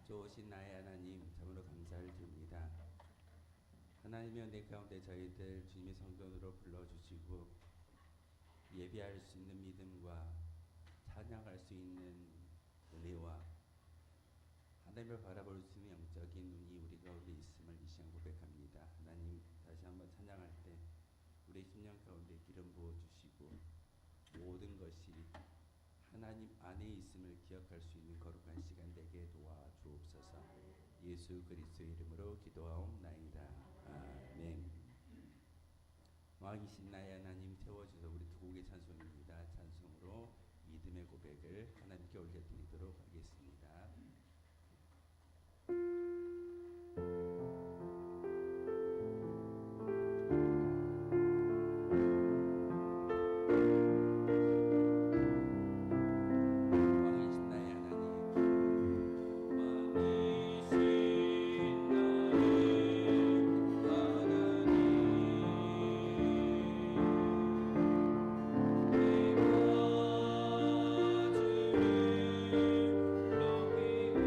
좋으신 나의 하나님, 참으로 감사를 드립니다. 하나님의 은혜 가운데 저희들 주님의 성전으로 불러주시고 예배할 수 있는 믿음과 찬양할 수 있는 은혜와 하나님을 바라볼 수 있는 영적인 눈이 우리 가운데 있음을 이 시간 고백합니다. 하나님, 다시 한번 찬양할 때 우리의 심령 가운데 기름 부어주시고 모든 것이 하나님 안에 있음을 기억할 수 있는 거룩한 시간 되게 도와주옵소서. 예수 그리스도의 이름으로 기도하옵나이다. 아멘. 왕이신 나의 하나님 태워주셔서 우리 두 곡의 찬송입니다. 찬송으로 믿음의 고백을 하나님께 올려드리도록 하겠습니다. Lord.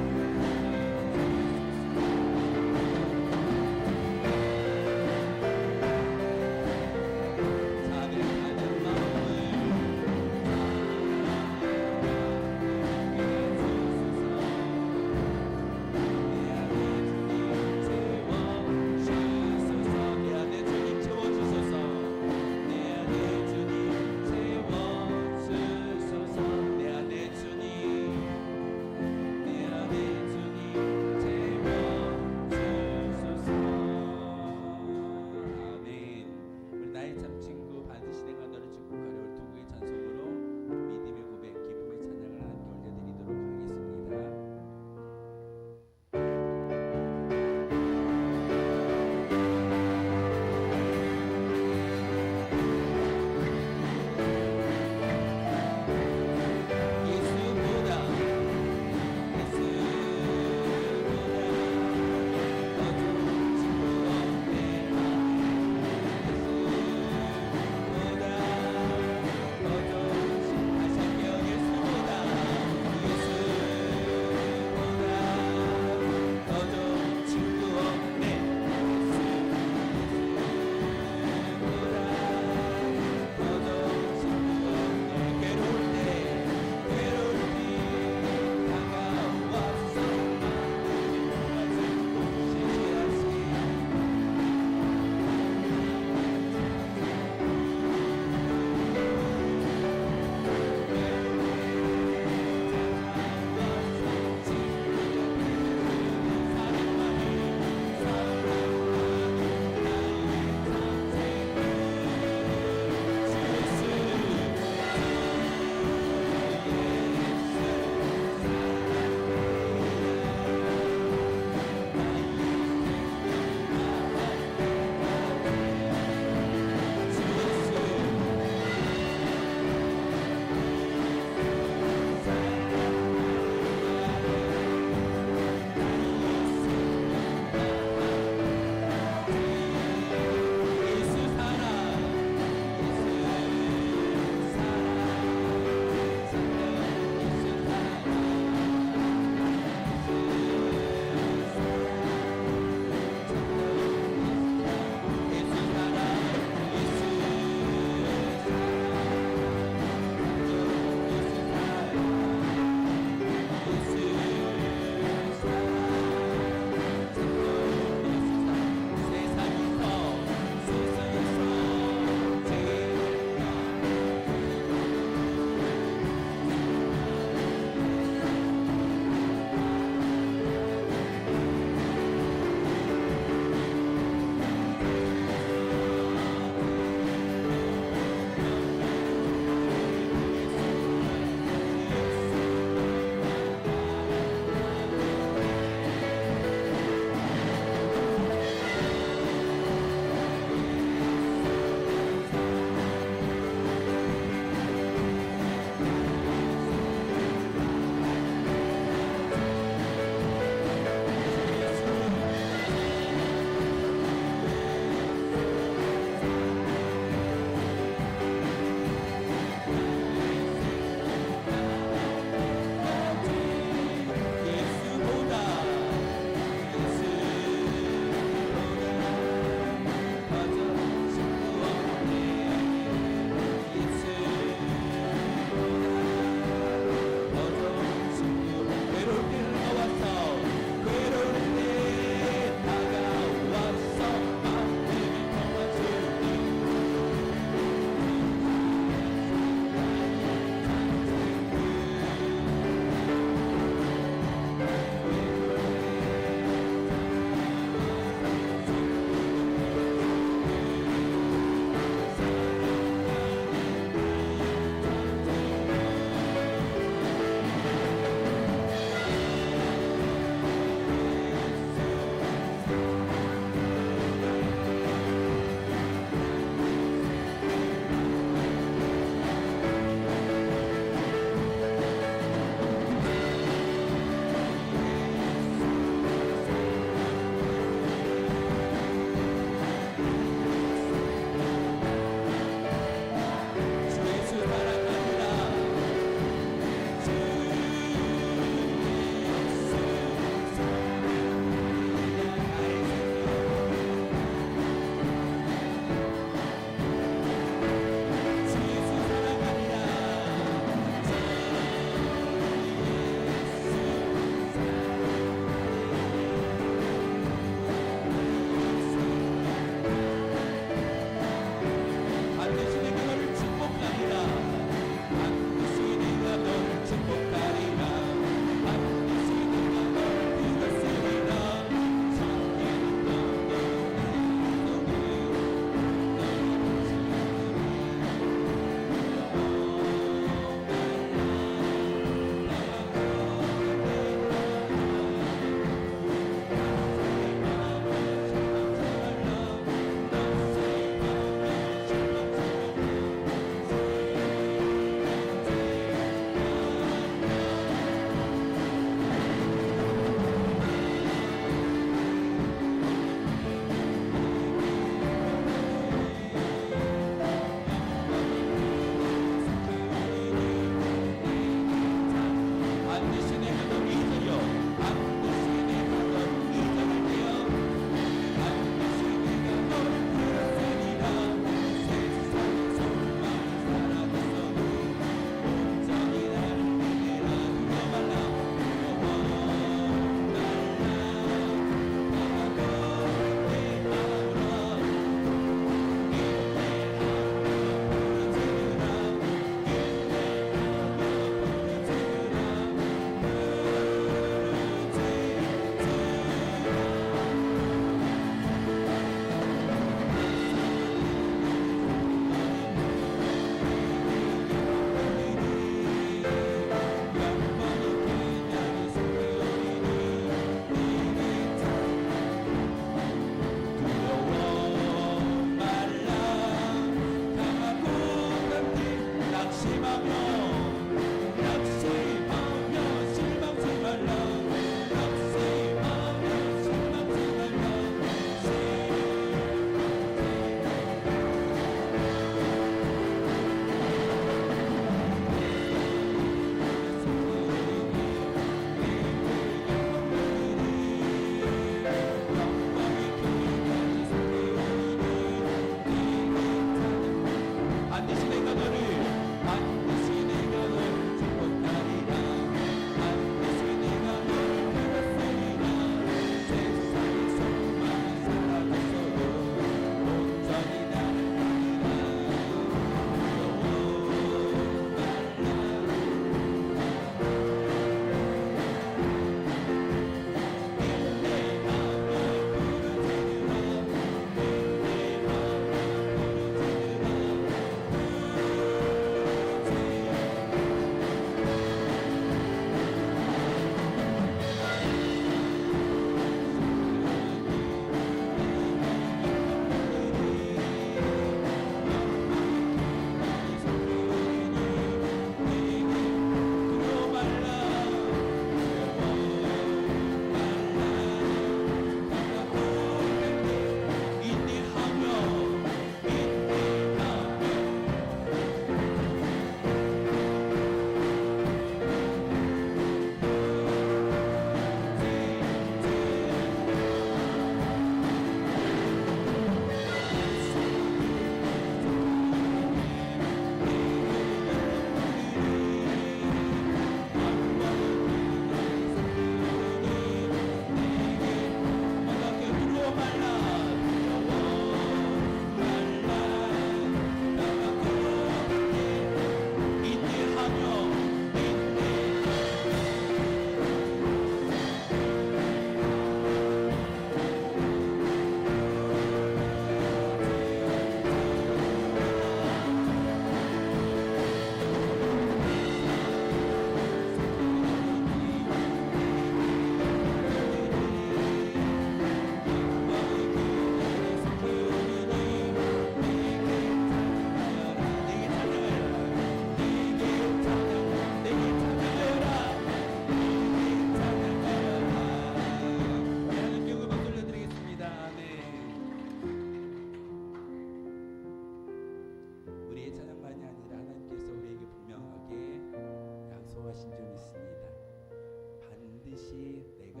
반드시 내가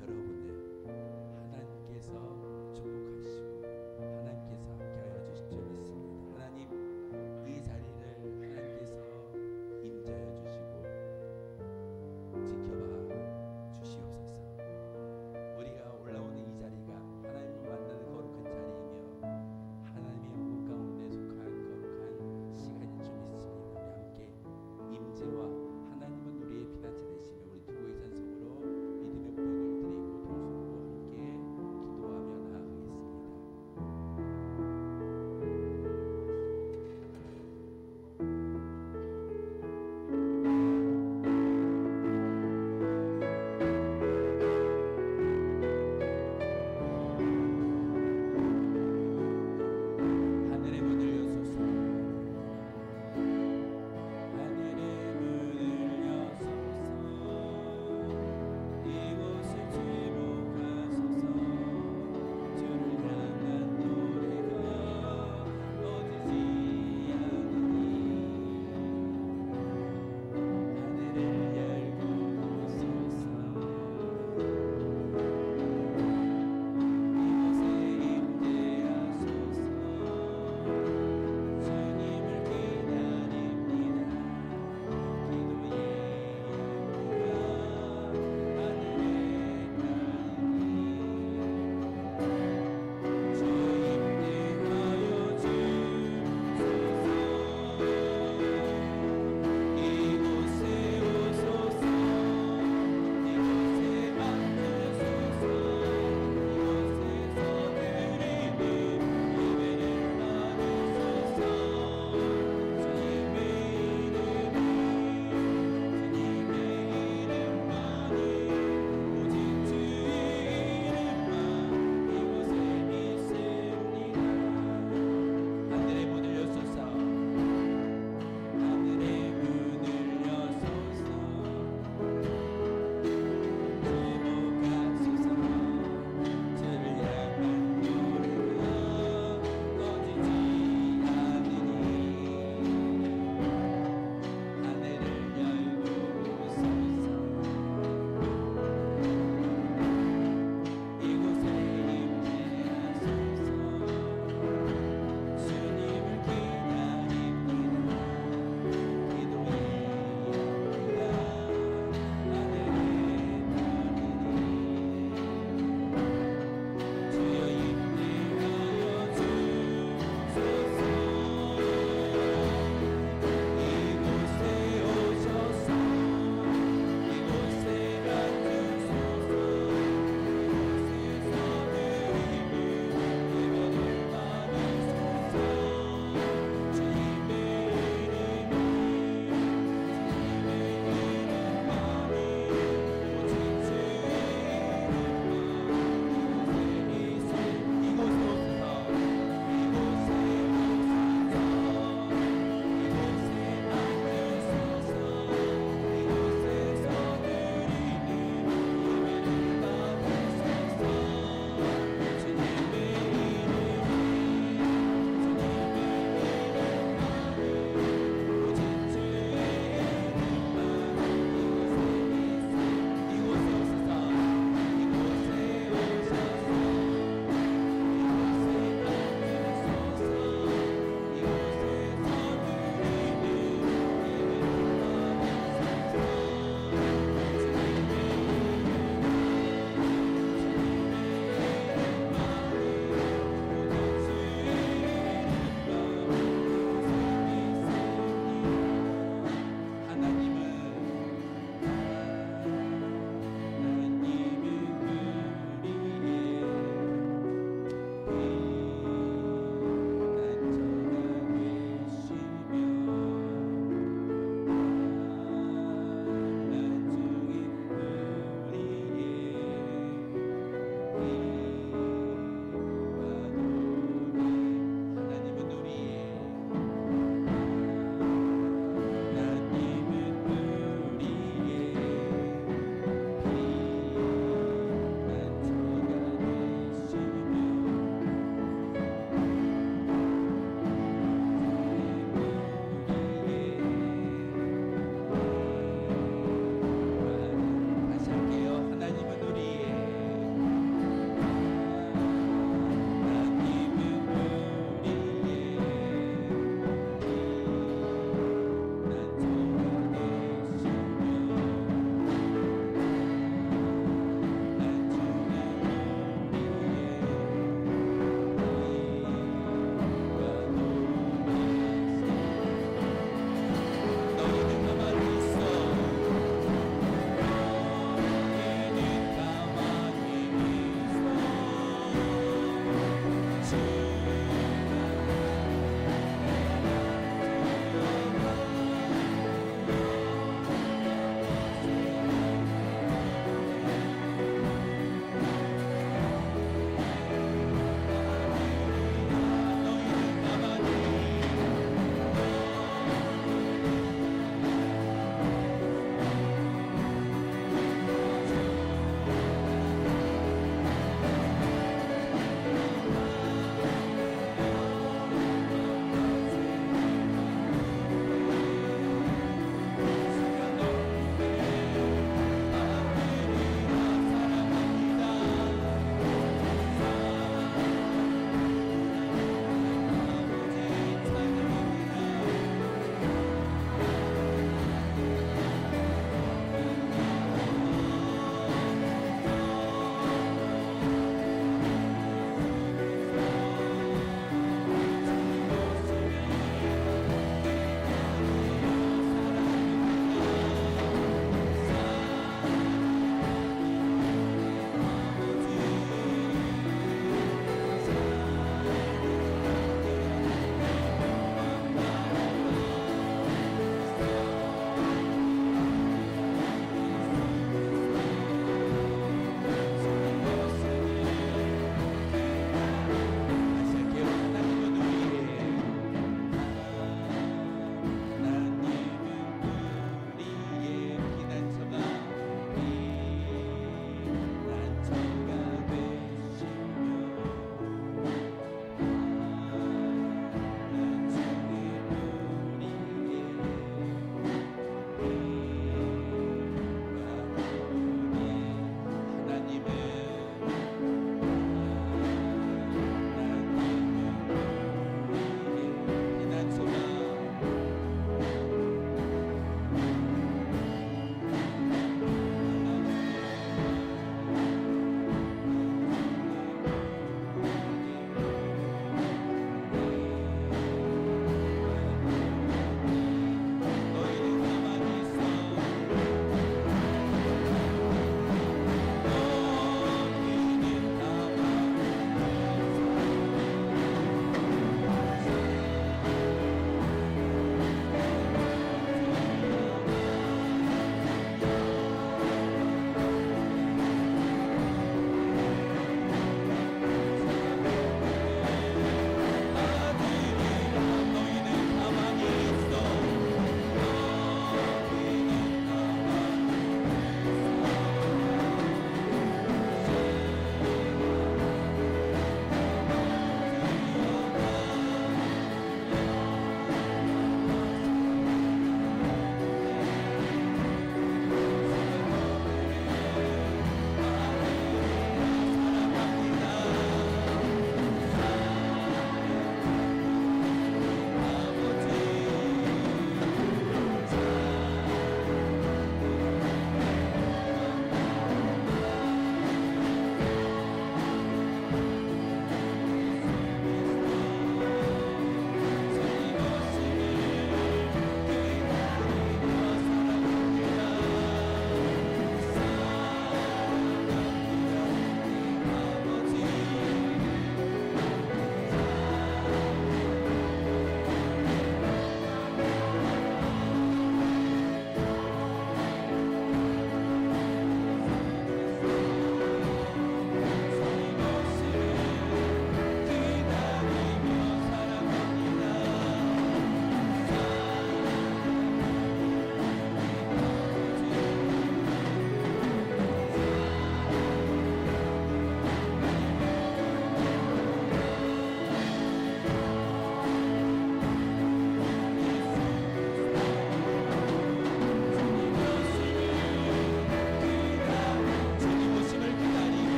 여러분을 하나님께서 축복하시고 하나님께서 함께하여 주실 줄 믿습니다. 하나님, 이 자리를 하나님께서 임재하여 주시고 지켜봐 주시옵소서. 우리가 올라오는 이 자리가 하나님을 만나는 거룩한 자리이며 하나님의 영혼 가운데 속한 거룩한 시간인 줄 믿습니다. 우리 함께 임재와 하나님은 우리의 피난처 되시며 우리 두고의 산소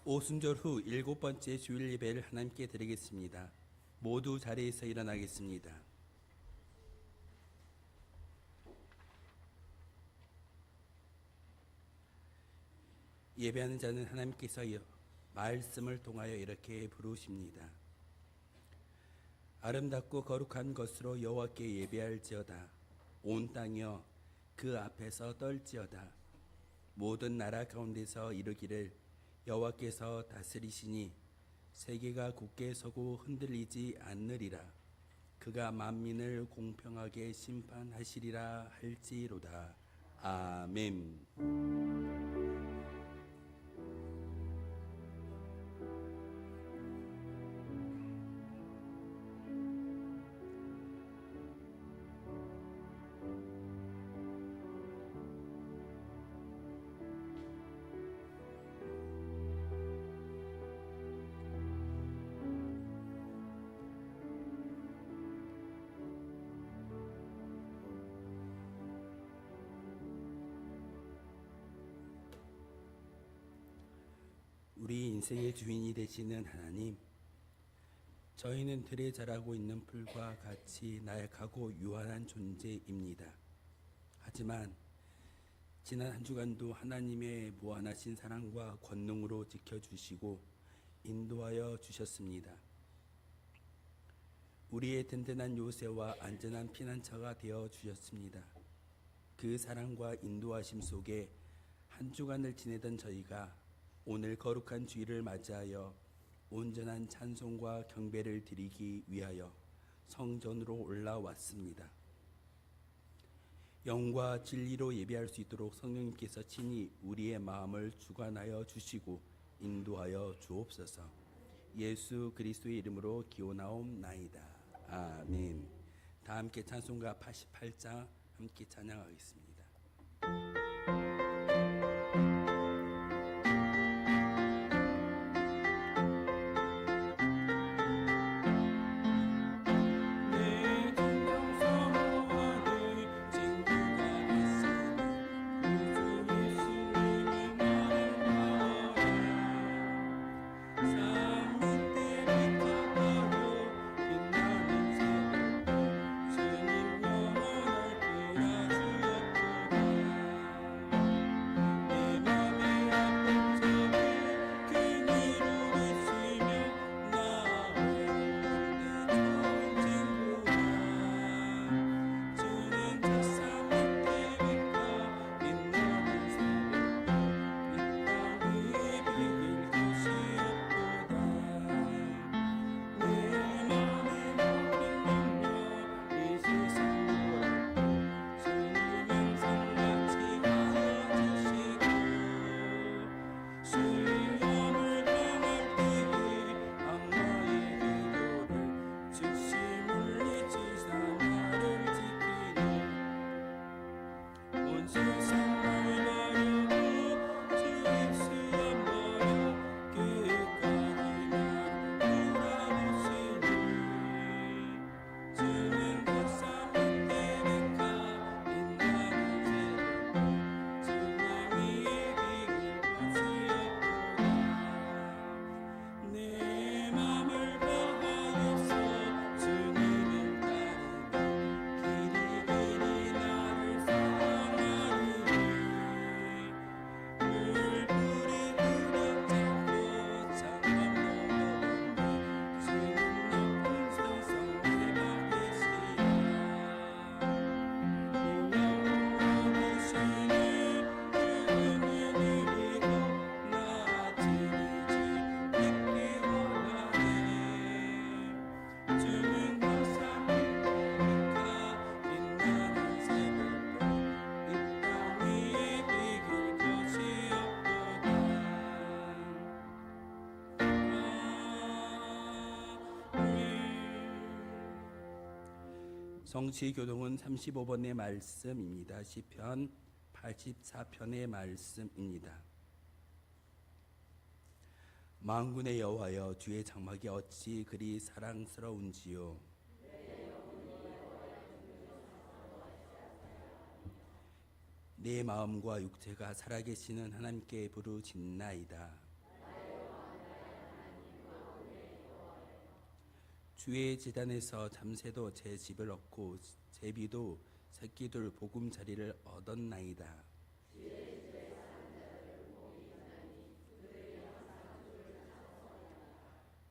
오순절 후 7번째 주일 예배를 하나님께 드리겠습니다. 모두 자리에서 일어나겠습니다. 예배하는 자는 하나님께서 말씀을 통하여 이렇게 부르십니다. 아름답고 거룩한 것으로 여호와께 예배할지어다. 온 땅이여 그 앞에서 떨지어다. 모든 나라 가운데서 이르기를 여호와께서 다스리시니 세계가 굳게 서고 흔들리지 않으리라. 그가 만민을 공평하게 심판하시리라 할지로다. 아멘. 우리 인생의 주인이 되시는 하나님, 저희는 들에 자라고 있는 풀과 같이 나약하고 유한한 존재입니다. 하지만 지난 한 주간도 하나님의 무한하신 사랑과 권능으로 지켜주시고 인도하여 주셨습니다. 우리의 든든한 요새와 안전한 피난처가 되어 주셨습니다. 그 사랑과 인도하심 속에 한 주간을 지내던 저희가 오늘 거룩한 주일을 맞이하여 온전한 찬송과 경배를 드리기 위하여 성전으로 올라왔습니다. 영과 진리로 예배할 수 있도록 성령님께서 친히 우리의 마음을 주관하여 주시고 인도하여 주옵소서. 예수 그리스도의 이름으로 기원하옵나이다. 아멘. 다 함께 찬송가 88장 함께 찬양하겠습니다. 성취교동은 35번의 말씀입니다. 시편 84편의 말씀입니다. 만군의 여호와여, 주의 장막이 어찌 그리 사랑스러운지요. 내 마음과 육체가 살아계시는 하나님께 부르짖나이다. 주의 제단에서 잠새도 제 집을 얻고 제비도 새끼들 보금자리를 얻었나이다.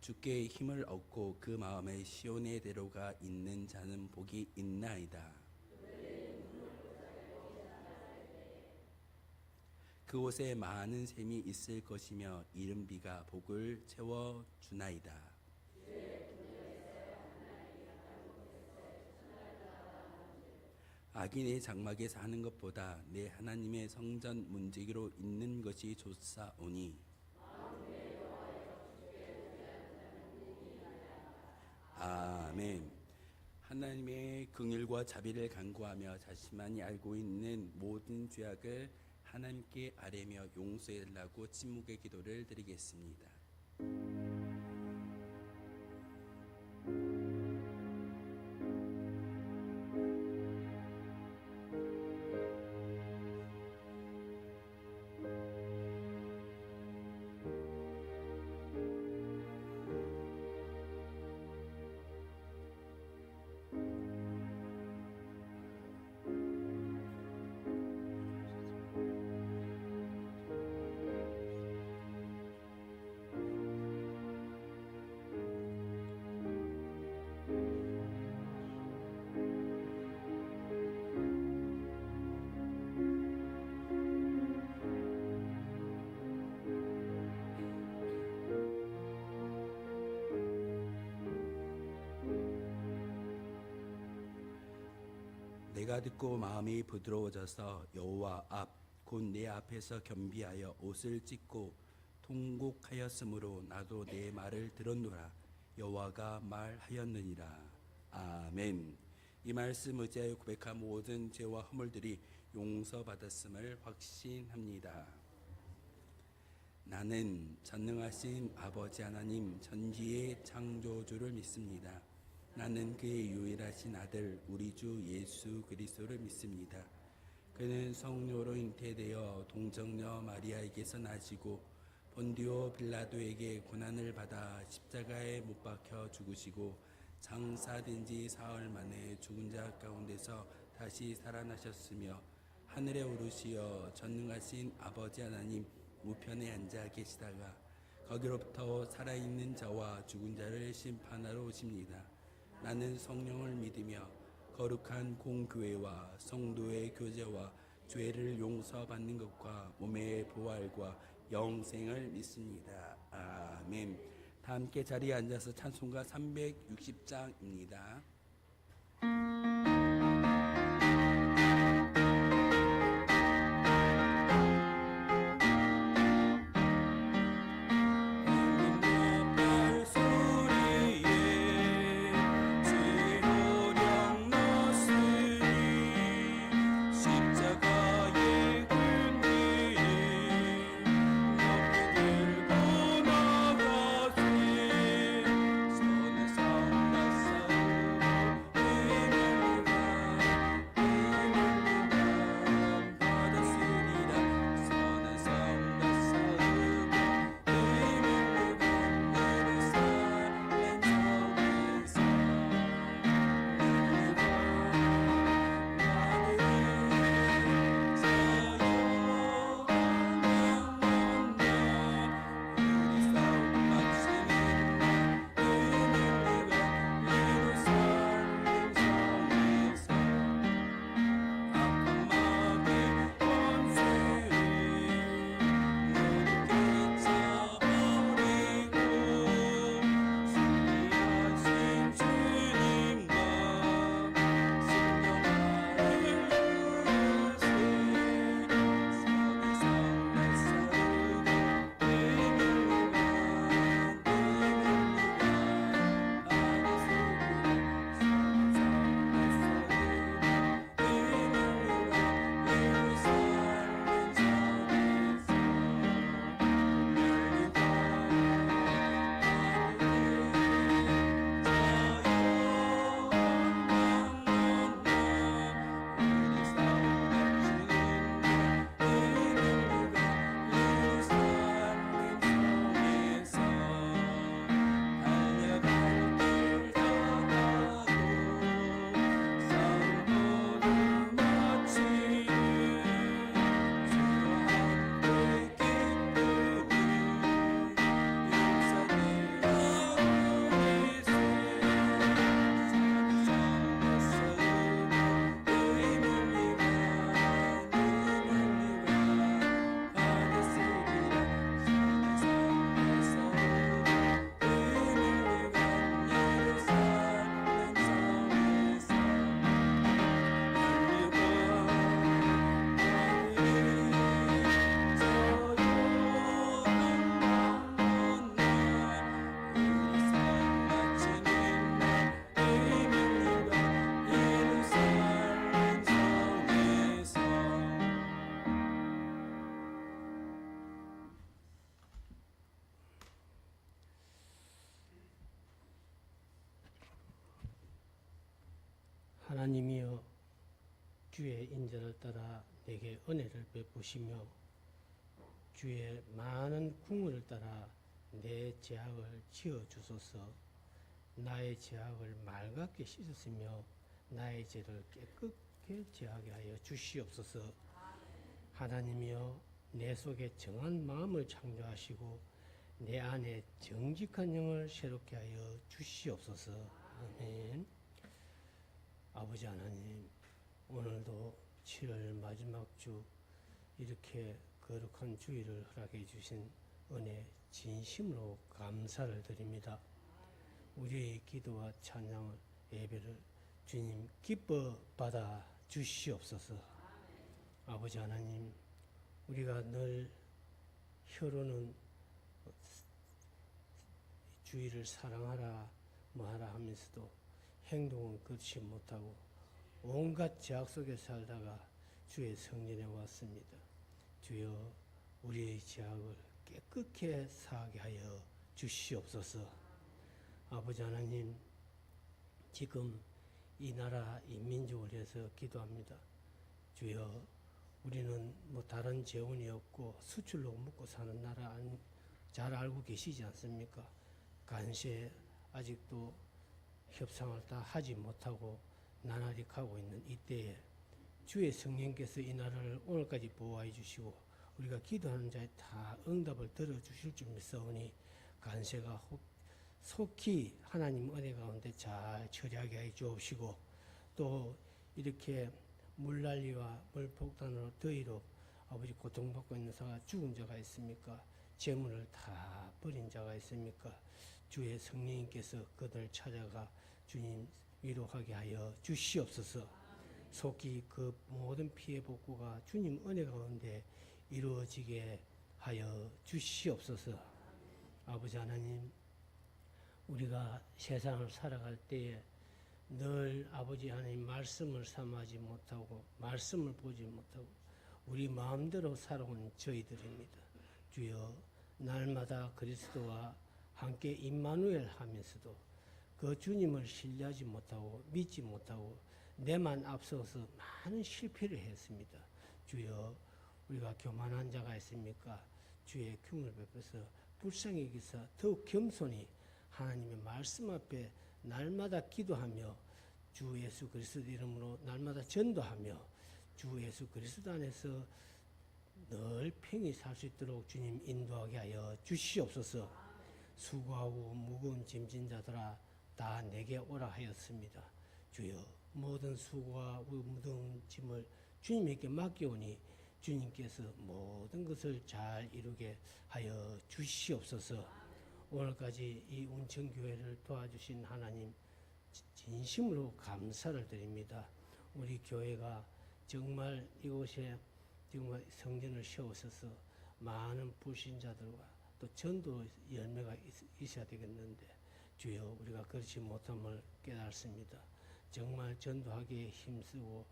주께 힘을 얻고 그 마음에 시온의 대로가 있는 자는 복이 있나이다. 그곳에 많은 샘이 있을 것이며 이른 비가 복을 채워 주나이다. 악인의 장막에 사는 것보다 내 하나님의 성전 문지기로 있는 것이 좋사오니. 아멘. 하나님의 긍휼과 자비를 간구하며 자신만이 알고 있는 모든 죄악을 하나님께 아뢰며 용서해 달라고 침묵의 기도를 드리겠습니다. 내가 듣고 마음이 부드러워져서 여호와 앞 곧 내 앞에서 겸비하여 옷을 찢고 통곡하였으므로 나도 내 말을 들었노라. 여호와가 말하였느니라. 아멘. 이 말씀 의지하여 고백한 모든 죄와 허물들이 용서받았음을 확신합니다. 나는 전능하신 아버지 하나님 전지의 창조주를 믿습니다. 나는 그의 유일하신 아들 우리 주 예수 그리스도를 믿습니다. 그는 성령으로 잉태되어 동정녀 마리아에게서 나시고 본디오 빌라도에게 고난을 받아 십자가에 못 박혀 죽으시고 장사된 지 사흘 만에 죽은 자 가운데서 다시 살아나셨으며 하늘에 오르시어 전능하신 아버지 하나님 우편에 앉아 계시다가 거기로부터 살아있는 자와 죽은 자를 심판하러 오십니다. 나는 성령을 믿으며 거룩한 공교회와 성도의 교제와 죄를 용서받는 것과 몸의 부활과 영생을 믿습니다. 아멘. 다 함께 자리에 앉아서 찬송가 360장입니다. 하나님이여 주의 인자를 따라 내게 은혜를 베푸시며 주의 많은 궁을 따라 내 죄악을 지어 주소서. 나의 죄악을 맑게 씻으시며 나의 죄를 깨끗게 제하게 하여 주시옵소서. 하나님이여 내 속에 정한 마음을 창조하시고 내 안에 정직한 영을 새롭게 하여 주시옵소서. 아멘. 아버지 하나님, 오늘도 7월 마지막 주 이렇게 거룩한 주일을 허락해 주신 은혜 진심으로 감사를 드립니다. 우리의 기도와 찬양을 예배를 주님 기뻐 받아 주시옵소서. 아버지 하나님, 우리가 늘 혀로는 주의를 사랑하라 뭐하라 하면서도 행동은 그렇지 못하고 온갖 죄악 속에 살다가 주의 성전에 왔습니다. 주여 우리의 죄악을 깨끗게 사하게 하여 주시옵소서. 아버지 하나님, 지금 이 나라 이 민족을 위해서 기도합니다. 주여 우리는 뭐 다른 재원이 없고 수출로 먹고 사는 나라 잘 알고 계시지 않습니까? 간세 아직도 협상을 다 하지 못하고 나날이 가고 있는 이때에 주의 성령께서 이 나라를 오늘까지 보호해 주시고 우리가 기도하는 자에 다 응답을 들어주실 줄 믿사오니 간세가 속히 하나님 은혜 가운데 잘 처리하게 해 주옵시고 또 이렇게 물난리와 물폭탄으로 더위로 아버지 고통받고 있는 자가 죽은 자가 있습니까? 재물을 다 버린 자가 있습니까? 주의 성령님께서 그들 찾아가 주님 위로하게 하여 주시옵소서. 속히 그 모든 피해 복구가 주님 은혜 가운데 이루어지게 하여 주시옵소서. 아버지 하나님, 우리가 세상을 살아갈 때에 늘 아버지 하나님 말씀을 삼하지 못하고 말씀을 보지 못하고 우리 마음대로 살아온 저희들입니다. 주여 날마다 그리스도와 함께 임마누엘 하면서도 그 주님을 신뢰하지 못하고 믿지 못하고 내만 앞서서 많은 실패를 했습니다. 주여 우리가 교만한 자가 있습니까? 주의 긍휼을 베풀어서 불쌍히 여기사 더욱 겸손히 하나님의 말씀 앞에 날마다 기도하며 주 예수 그리스도 이름으로 날마다 전도하며 주 예수 그리스도 안에서 늘 평히 살 수 있도록 주님 인도하게 하여 주시옵소서. 수고하고 무거운 짐진 자들아 다 내게 오라 하였습니다. 주여 모든 수고와 무거운 짐을 주님에게 맡기오니 주님께서 모든 것을 잘 이루게 하여 주시옵소서. 오늘까지 이 운천교회를 도와주신 하나님 진심으로 감사를 드립니다. 우리 교회가 정말 이곳에 정말 성전을 세우셔서 많은 불신자들과 또 전도 열매가 있어야 되겠는데 주여 우리가 그렇지 못함을 깨닫습니다. 정말 전도하기에 힘쓰고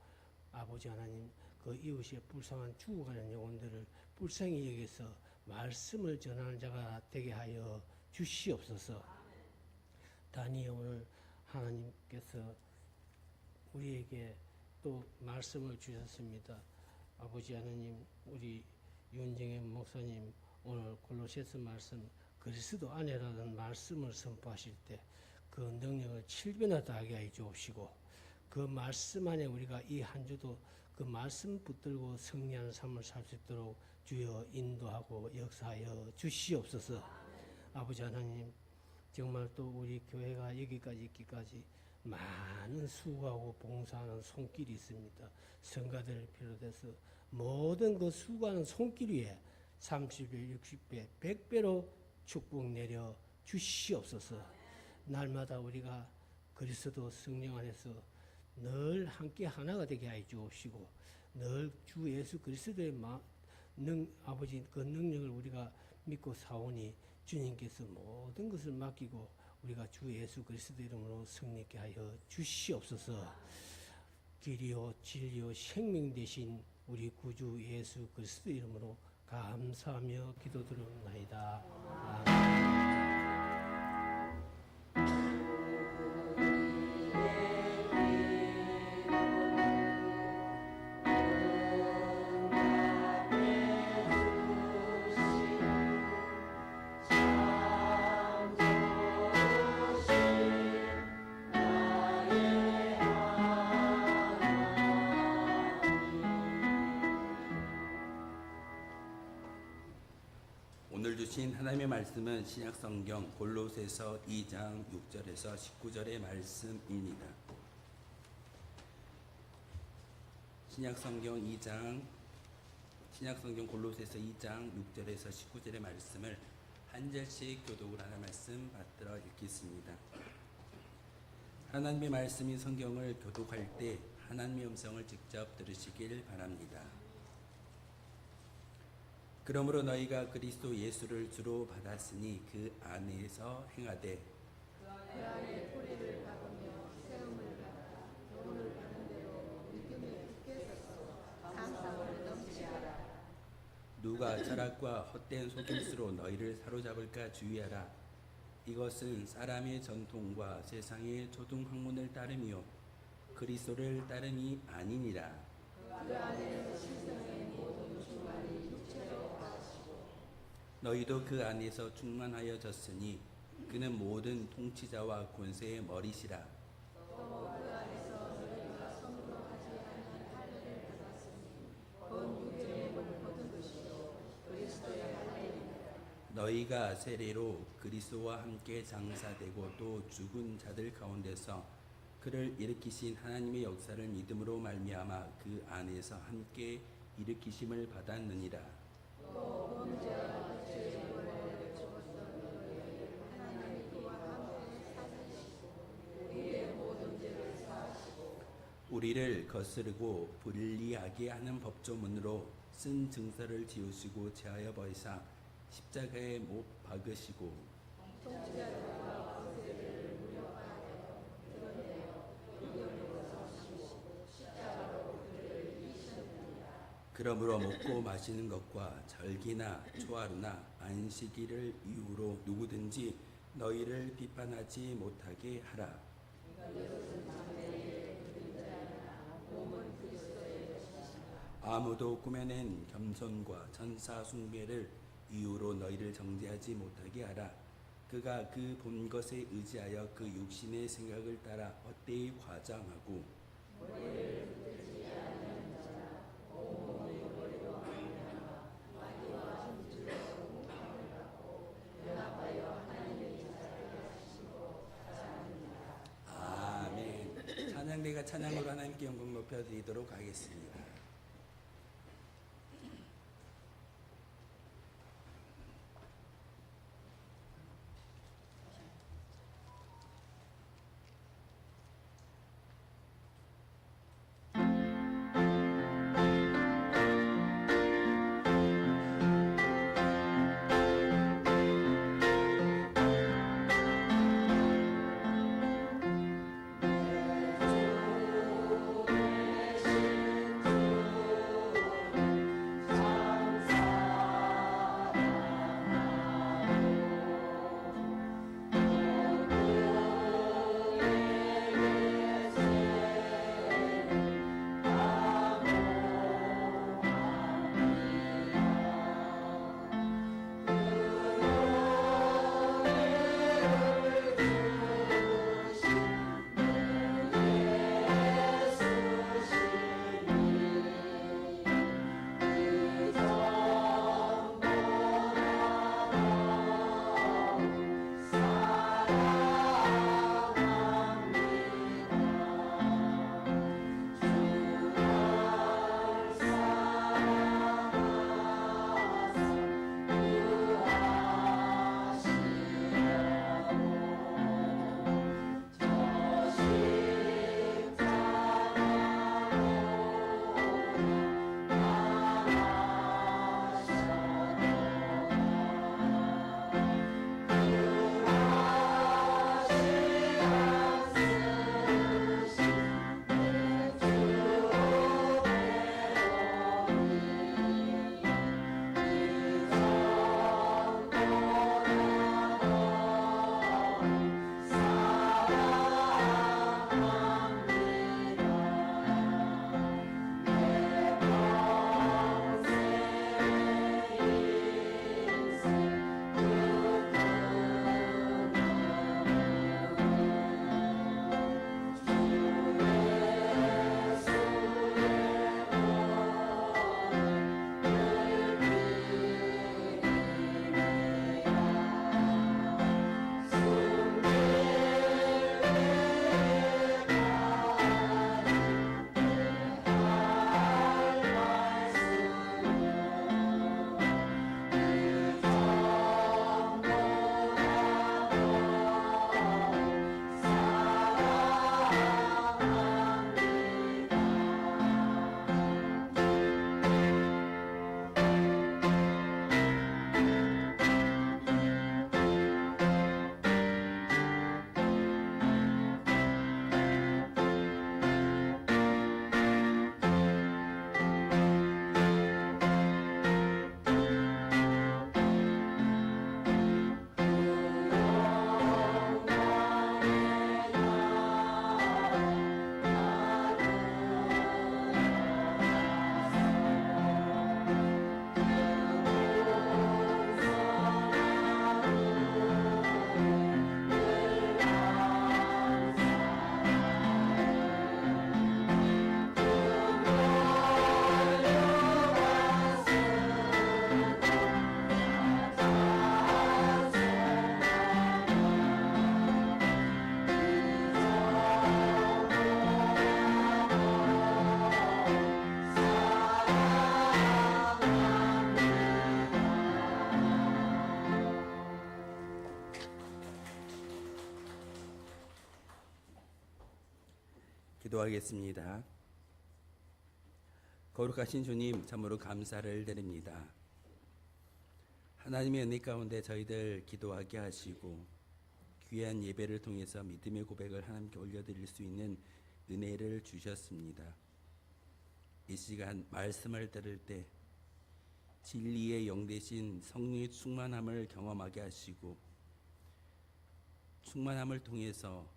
아버지 하나님 그 이웃의 불쌍한 죽어가는 영혼들을 불쌍히 여기서 말씀을 전하는 자가 되게 하여 주시옵소서. 단이 오늘 하나님께서 우리에게 또 말씀을 주셨습니다. 아버지 하나님, 우리 윤정현 목사님 오늘 골로새서 말씀 그리스도 안에라는 말씀을 선포하실 때 그 능력을 7배나 더하게 해 주옵시고 그 말씀 안에 우리가 이 한 주도 그 말씀 붙들고 승리하는 삶을 살 수 있도록 주여 인도하고 역사하여 주시옵소서. 아버지 하나님, 정말 또 우리 교회가 여기까지 있기까지 많은 수고하고 봉사하는 손길이 있습니다. 성가들을 비롯해서 모든 그 수고하는 손길 위에 30배, 60배, 100배로 축복 내려 주시옵소서. 날마다 우리가 그리스도 성령 안에서 늘 함께 하나가 되게 하여 주옵시고 늘 주 예수 그리스도의 아버지 그 능력을 우리가 믿고 사오니 주님께서 모든 것을 맡기고 우리가 주 예수 그리스도 이름으로 승리케 하여 주시옵소서. 길이요 진리요 생명 되신 우리 구주 예수 그리스도 이름으로 감사하며 기도드리옵나이다. 아멘. 주신 하나님의 말씀은 신약 성경 골로새서 2장 6절에서 19절의 말씀입니다. 신약 성경 골로새서 2장 6절에서 19절의 말씀을 한 절씩 교독을 하나 말씀 받들어 읽겠습니다. 하나님의 말씀인 성경을 교독할 때 하나님의 음성을 직접 들으시길 바랍니다. 그러므로 너희가 그리스도 예수를 주로 받았으니 그 안에서 행하되 그 안에 뿌리를 박으며 세움을 받아 교훈을 받은 대로 믿음에 굳게 서서 감사함을 넘치하라. 누가 철학과 헛된 속임수로 너희를 사로잡을까 주의하라. 이것은 사람의 전통과 세상의 초등학문을 따름이요 그리스도를 따름이 아니니라. 그 안에서 신성의 모든 충만이 육체로 가시고 너희도 그 안에서 충만하여졌으니 그는 모든 통치자와 권세의 머리시라. 또 그 안에서 너희가 성으로 하지 않은 할례를 받았으니 본 육체의 모든 것이요 그리스도의 할례니라. 너희가 세례로 그리스도와 함께 장사되고 또 죽은 자들 가운데서 그를 일으키신 하나님의 역사를 믿음으로 말미암아 그 안에서 함께 일으키심을 받았느니라. 또 범죄와 죄의 원래를 죽었던 너희를 하나님이 그와 함께 살리시고 우리의 모든 죄를 사하시고 우리를 거스르고 불리하게 하는 법조문으로 쓴 증서를 지우시고 제하여 버리사 십자가에 못 박으시고 통치자들과 권세를 무력화하여 드러내어 유경으로 삼으시고 십자가로 그들을 이기셨느니라. 그러므로 먹고 마시는 것과 절기나 초하루나 안식일을 이유로 누구든지 너희를 비판하지 못하게 하라. 아무도 꾸며낸 겸손과 천사 숭배를 이유로 너희를 정죄하지 못하게 하라. 그가 그 본 것에 의지하여 그 육신의 생각을 따라 헛되이 과장하고 아멘. 찬양대가 찬양으로 하나님께 영광 높여드리도록 하겠습니다. 주 기도하겠습니다. 거룩하신 주님, 참으로 감사를 드립니다. 하나님의 은혜 가운데 저희들 기도하게 하시고 귀한 예배를 통해서 믿음의 고백을 하나님께 올려드릴 수 있는 은혜를 주셨습니다. 이 시간 말씀을 들을 때 진리의 영 되신 성령의 충만함을 경험하게 하시고 충만함을 통해서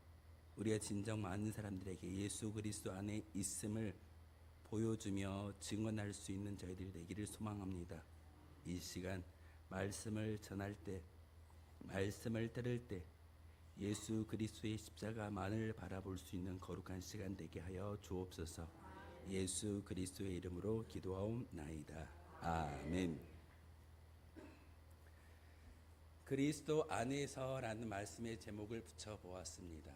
우리가 진정 많은 사람들에게 예수 그리스도 안에 있음을 보여주며 증언할 수 있는 저희들이 되기를 소망합니다. 이 시간 말씀을 전할 때, 말씀을 들을 때 예수 그리스도의 십자가만을 바라볼 수 있는 거룩한 시간 되게 하여 주옵소서. 예수 그리스도의 이름으로 기도하옵나이다. 아멘. 그리스도 안에서라는 말씀의 제목을 붙여보았습니다.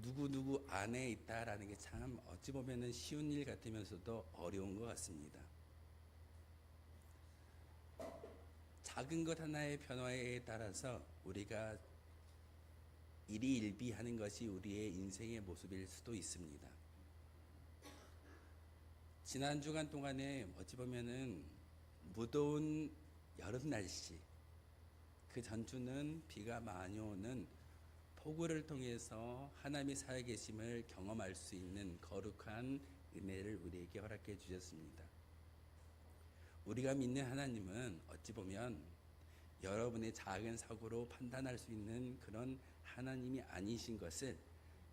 누구 안에 있다라는 게 참 어찌 보면은 쉬운 일 같으면서도 어려운 것 같습니다. 작은 것 하나의 변화에 따라서 우리가 일희일비하는 것이 우리의 인생의 모습일 수도 있습니다. 지난 주간 동안에 어찌 보면은 무더운 여름 날씨, 그 전주는 비가 많이 오는 폭우를 통해서 하나님의 살아계심을 경험할 수 있는 거룩한 은혜를 우리에게 허락해 주셨습니다. 우리가 믿는 하나님은 어찌 보면 여러분의 작은 사고로 판단할 수 있는 그런 하나님이 아니신 것을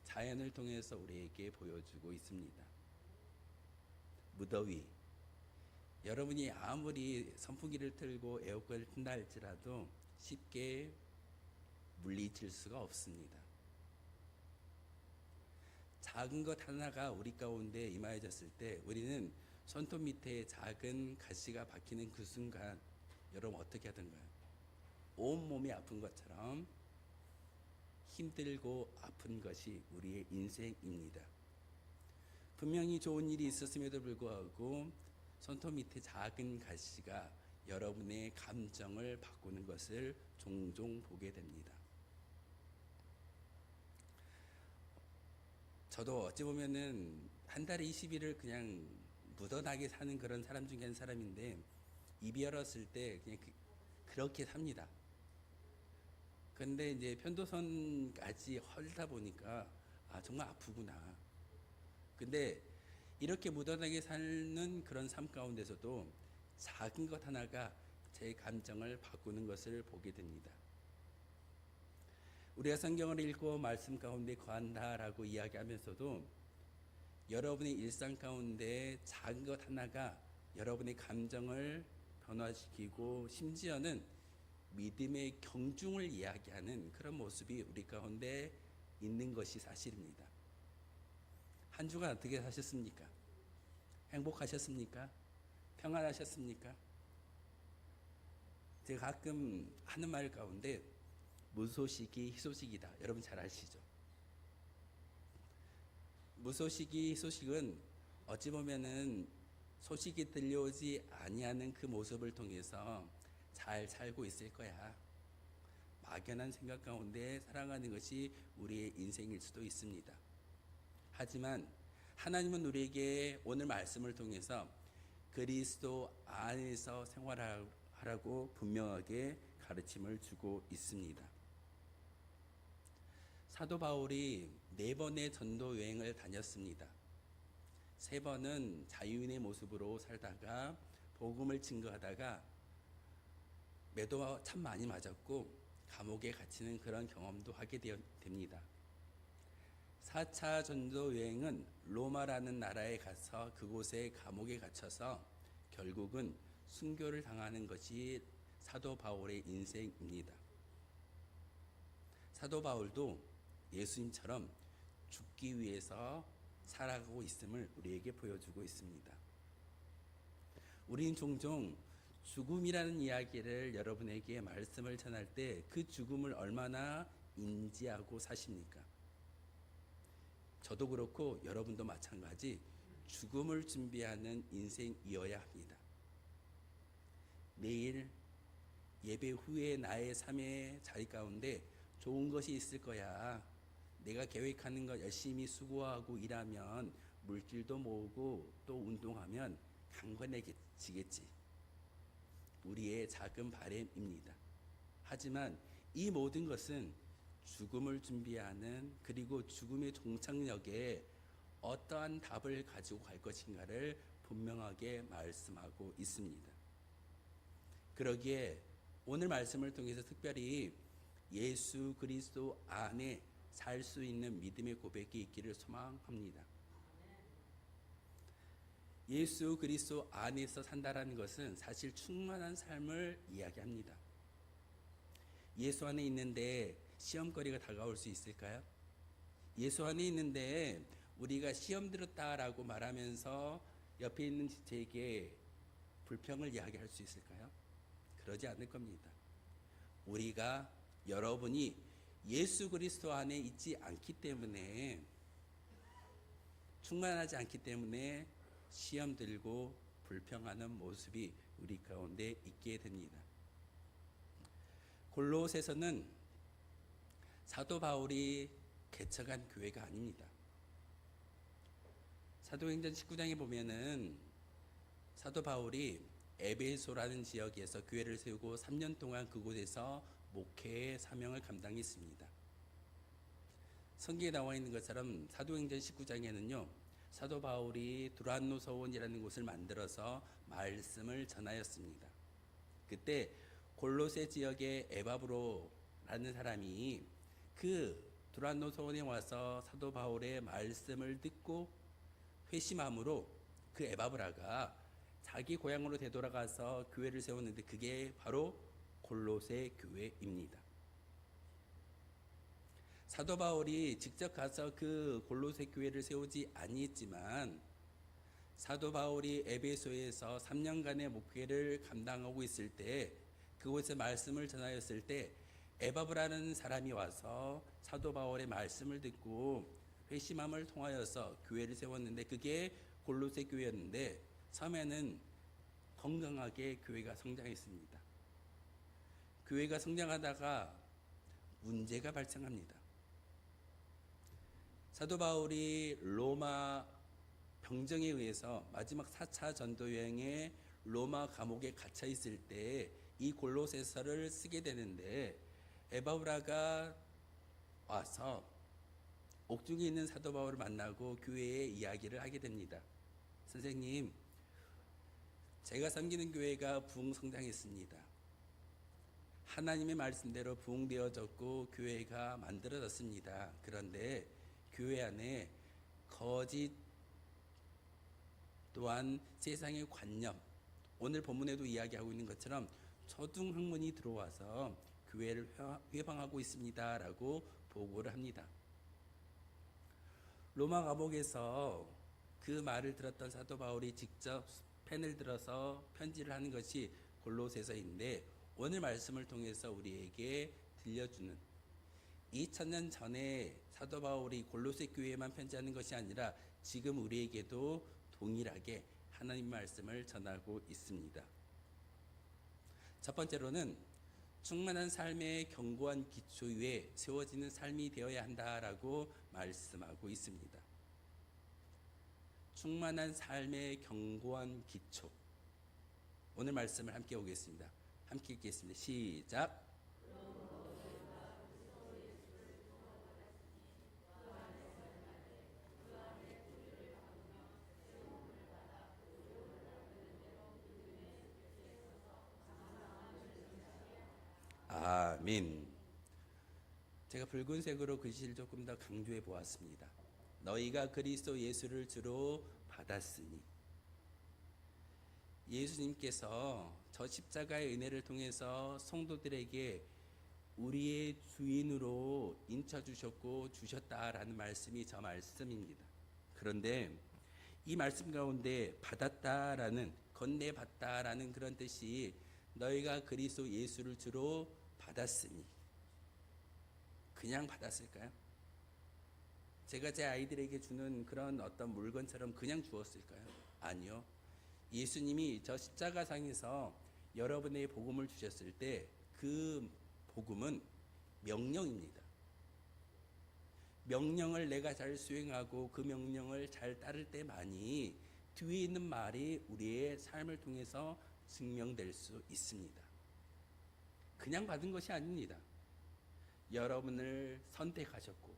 자연을 통해서 우리에게 보여주고 있습니다. 무더위, 여러분이 아무리 선풍기를 틀고 에어컨을 튼다 할지라도 쉽게 물리칠 수가 없습니다. 작은 것 하나가 우리 가운데 임하여졌을 때 우리는 손톱 밑에 작은 가시가 박히는 그 순간 여러분 어떻게 하던가요? 온몸이 아픈 것처럼 힘들고 아픈 것이 우리의 인생입니다. 분명히 좋은 일이 있었음에도 불구하고 손톱 밑에 작은 가시가 여러분의 감정을 바꾸는 것을 종종 보게 됩니다. 저도 어찌 보면은 한 달에 20일을 그냥 묻어나게 사는 그런 사람 중에 한 사람인데 입이 열었을 때 그냥 그렇게 삽니다. 근데 이제 편도선까지 헐다 보니까 정말 아프구나. 근데 이렇게 묻어나게 사는 그런 삶 가운데서도 작은 것 하나가 제 감정을 바꾸는 것을 보게 됩니다. 우리가 성경을 읽고 말씀 가운데 거한다라고 이야기하면서도 여러분의 일상 가운데 작은 것 하나가 여러분의 감정을 변화시키고 심지어는 믿음의 경중을 이야기하는 그런 모습이 우리 가운데 있는 것이 사실입니다. 한 주간 어떻게 사셨습니까? 행복하셨습니까? 평안하셨습니까? 제가 가끔 하는 말 가운데 무소식이 희소식이다. 여러분 잘 아시죠? 무소식이 희소식은 어찌 보면은 소식이 들려오지 아니하는 그 모습을 통해서 잘 살고 있을 거야. 막연한 생각 가운데 살아가는 것이 우리의 인생일 수도 있습니다. 하지만 하나님은 우리에게 오늘 말씀을 통해서 그리스도 안에서 생활하라고 분명하게 가르침을 주고 있습니다. 사도 바울이 4번의 전도 여행을 다녔습니다. 3번은 자유인의 모습으로 살다가 복음을 증거하다가 매도 참 많이 맞았고 감옥에 갇히는 그런 경험도 하게 됩니다. 4차 전도 여행은 로마라는 나라에 가서 그곳에 감옥에 갇혀서 결국은 순교를 당하는 것이 사도 바울의 인생입니다. 사도 바울도 예수님처럼 죽기 위해서 살아가고 있음을 우리에게 보여주고 있습니다. 우리는 종종 죽음이라는 이야기를 여러분에게 말씀을 전할 때 그 죽음을 얼마나 인지하고 사십니까? 저도 그렇고 여러분도 마찬가지 죽음을 준비하는 인생이어야 합니다. 내일 예배 후에 나의 삶의 자리 가운데 좋은 것이 있을 거야. 내가 계획하는 거 열심히 수고하고 일하면 물질도 모으고 또 운동하면 강건해지겠지. 우리의 작은 바람입니다. 하지만 이 모든 것은 죽음을 준비하는, 그리고 죽음의 종착역에 어떠한 답을 가지고 갈 것인가를 분명하게 말씀하고 있습니다. 그러기에 오늘 말씀을 통해서 특별히 예수 그리스도 안에 살 수 있는 믿음의 고백이 있기를 소망합니다. 예수 그리스도 안에서 산다라는 것은 사실 충만한 삶을 이야기합니다. 예수 안에 있는데 시험거리가 다가올 수 있을까요? 예수 안에 있는데 우리가 시험 들었다라고 말하면서 옆에 있는 지체에게 불평을 이야기할 수 있을까요? 그러지 않을 겁니다. 우리가, 여러분이 예수 그리스도 안에 있지 않기 때문에, 충만하지 않기 때문에 시험 들고 불평하는 모습이 우리 가운데 있게 됩니다. 골로새서는 사도 바울이 개척한 교회가 아닙니다. 사도행전 19장에 보면은 사도 바울이 에베소라는 지역에서 교회를 세우고 3년 동안 그곳에서 목회의 사명을 감당했습니다. 성경에 나와 있는 것처럼 사도행전 19장에는요, 사도 바울이 두란노 서원이라는 곳을 만들어서 말씀을 전하였습니다. 그때 골로새 지역의 에바브로라는 사람이 그 두란노 서원에 와서 사도 바울의 말씀을 듣고 회심함으로 그 에바브라가 자기 고향으로 되돌아가서 교회를 세웠는데 그게 바로 골로새 교회입니다. 사도 바울이 직접 가서 그 골로새 교회를 세우지 아니했지만 사도 바울이 에베소에서 3년간의 목회를 감당하고 있을 때, 그곳에 말씀을 전하였을 때 에바브라는 사람이 와서 사도 바울의 말씀을 듣고 회심함을 통하여서 교회를 세웠는데 그게 골로새 교회였는데, 처음에는 건강하게 교회가 성장했습니다. 교회가 성장하다가 문제가 발생합니다. 사도 바울이 로마 병정에 의해서 마지막 4차 전도 여행에 로마 감옥에 갇혀 있을 때 이 골로새서를 쓰게 되는데, 에바브라가 와서 옥중에 있는 사도 바울을 만나고 교회의 이야기를 하게 됩니다. 선생님, 제가 섬기는 교회가 부흥성장했습니다. 하나님의 말씀대로 부흥되어졌고 교회가 만들어졌습니다. 그런데 교회 안에 거짓, 또한 세상의 관념, 오늘 본문에도 이야기하고 있는 것처럼 초등학문이 들어와서 교회를 회방하고 있습니다 라고 보고를 합니다. 로마 감옥에서 그 말을 들었던 사도 바울이 직접 펜을 들어서 편지를 하는 것이 골로새서인데, 오늘 말씀을 통해서 우리에게 들려주는, 2000년 전에 사도 바울이 골로새 교회에만 편지하는 것이 아니라 지금 우리에게도 동일하게 하나님 말씀을 전하고 있습니다. 첫 번째로는 충만한 삶의 견고한 기초 위에 세워지는 삶이 되어야 한다라고 말씀하고 있습니다. 충만한 삶의 견고한 기초. 오늘 말씀을 함께 오겠습니다. 함께 읽겠습니다. 시작. 아멘. 제가 붉은색으로 글씨를 조금 더 강조해 보았습니다. 너희가 그리스도 예수를 주로 받았으니. 예수님께서 저 십자가의 은혜를 통해서 성도들에게 우리의 주인으로 인쳐주셨고 주셨다라는 말씀이 저 말씀입니다. 그런데 이 말씀 가운데 받았다라는, 건네받다라는 그런 뜻이 너희가 그리스도 예수를 주로 받았으니, 그냥 받았을까요? 제가 제 아이들에게 주는 그런 어떤 물건처럼 그냥 주었을까요? 아니요. 예수님이 저 십자가상에서 여러분의 복음을 주셨을 때 그 복음은 명령입니다. 명령을 내가 잘 수행하고 그 명령을 잘 따를 때만이 뒤에 있는 말이 우리의 삶을 통해서 증명될 수 있습니다. 그냥 받은 것이 아닙니다. 여러분을 선택하셨고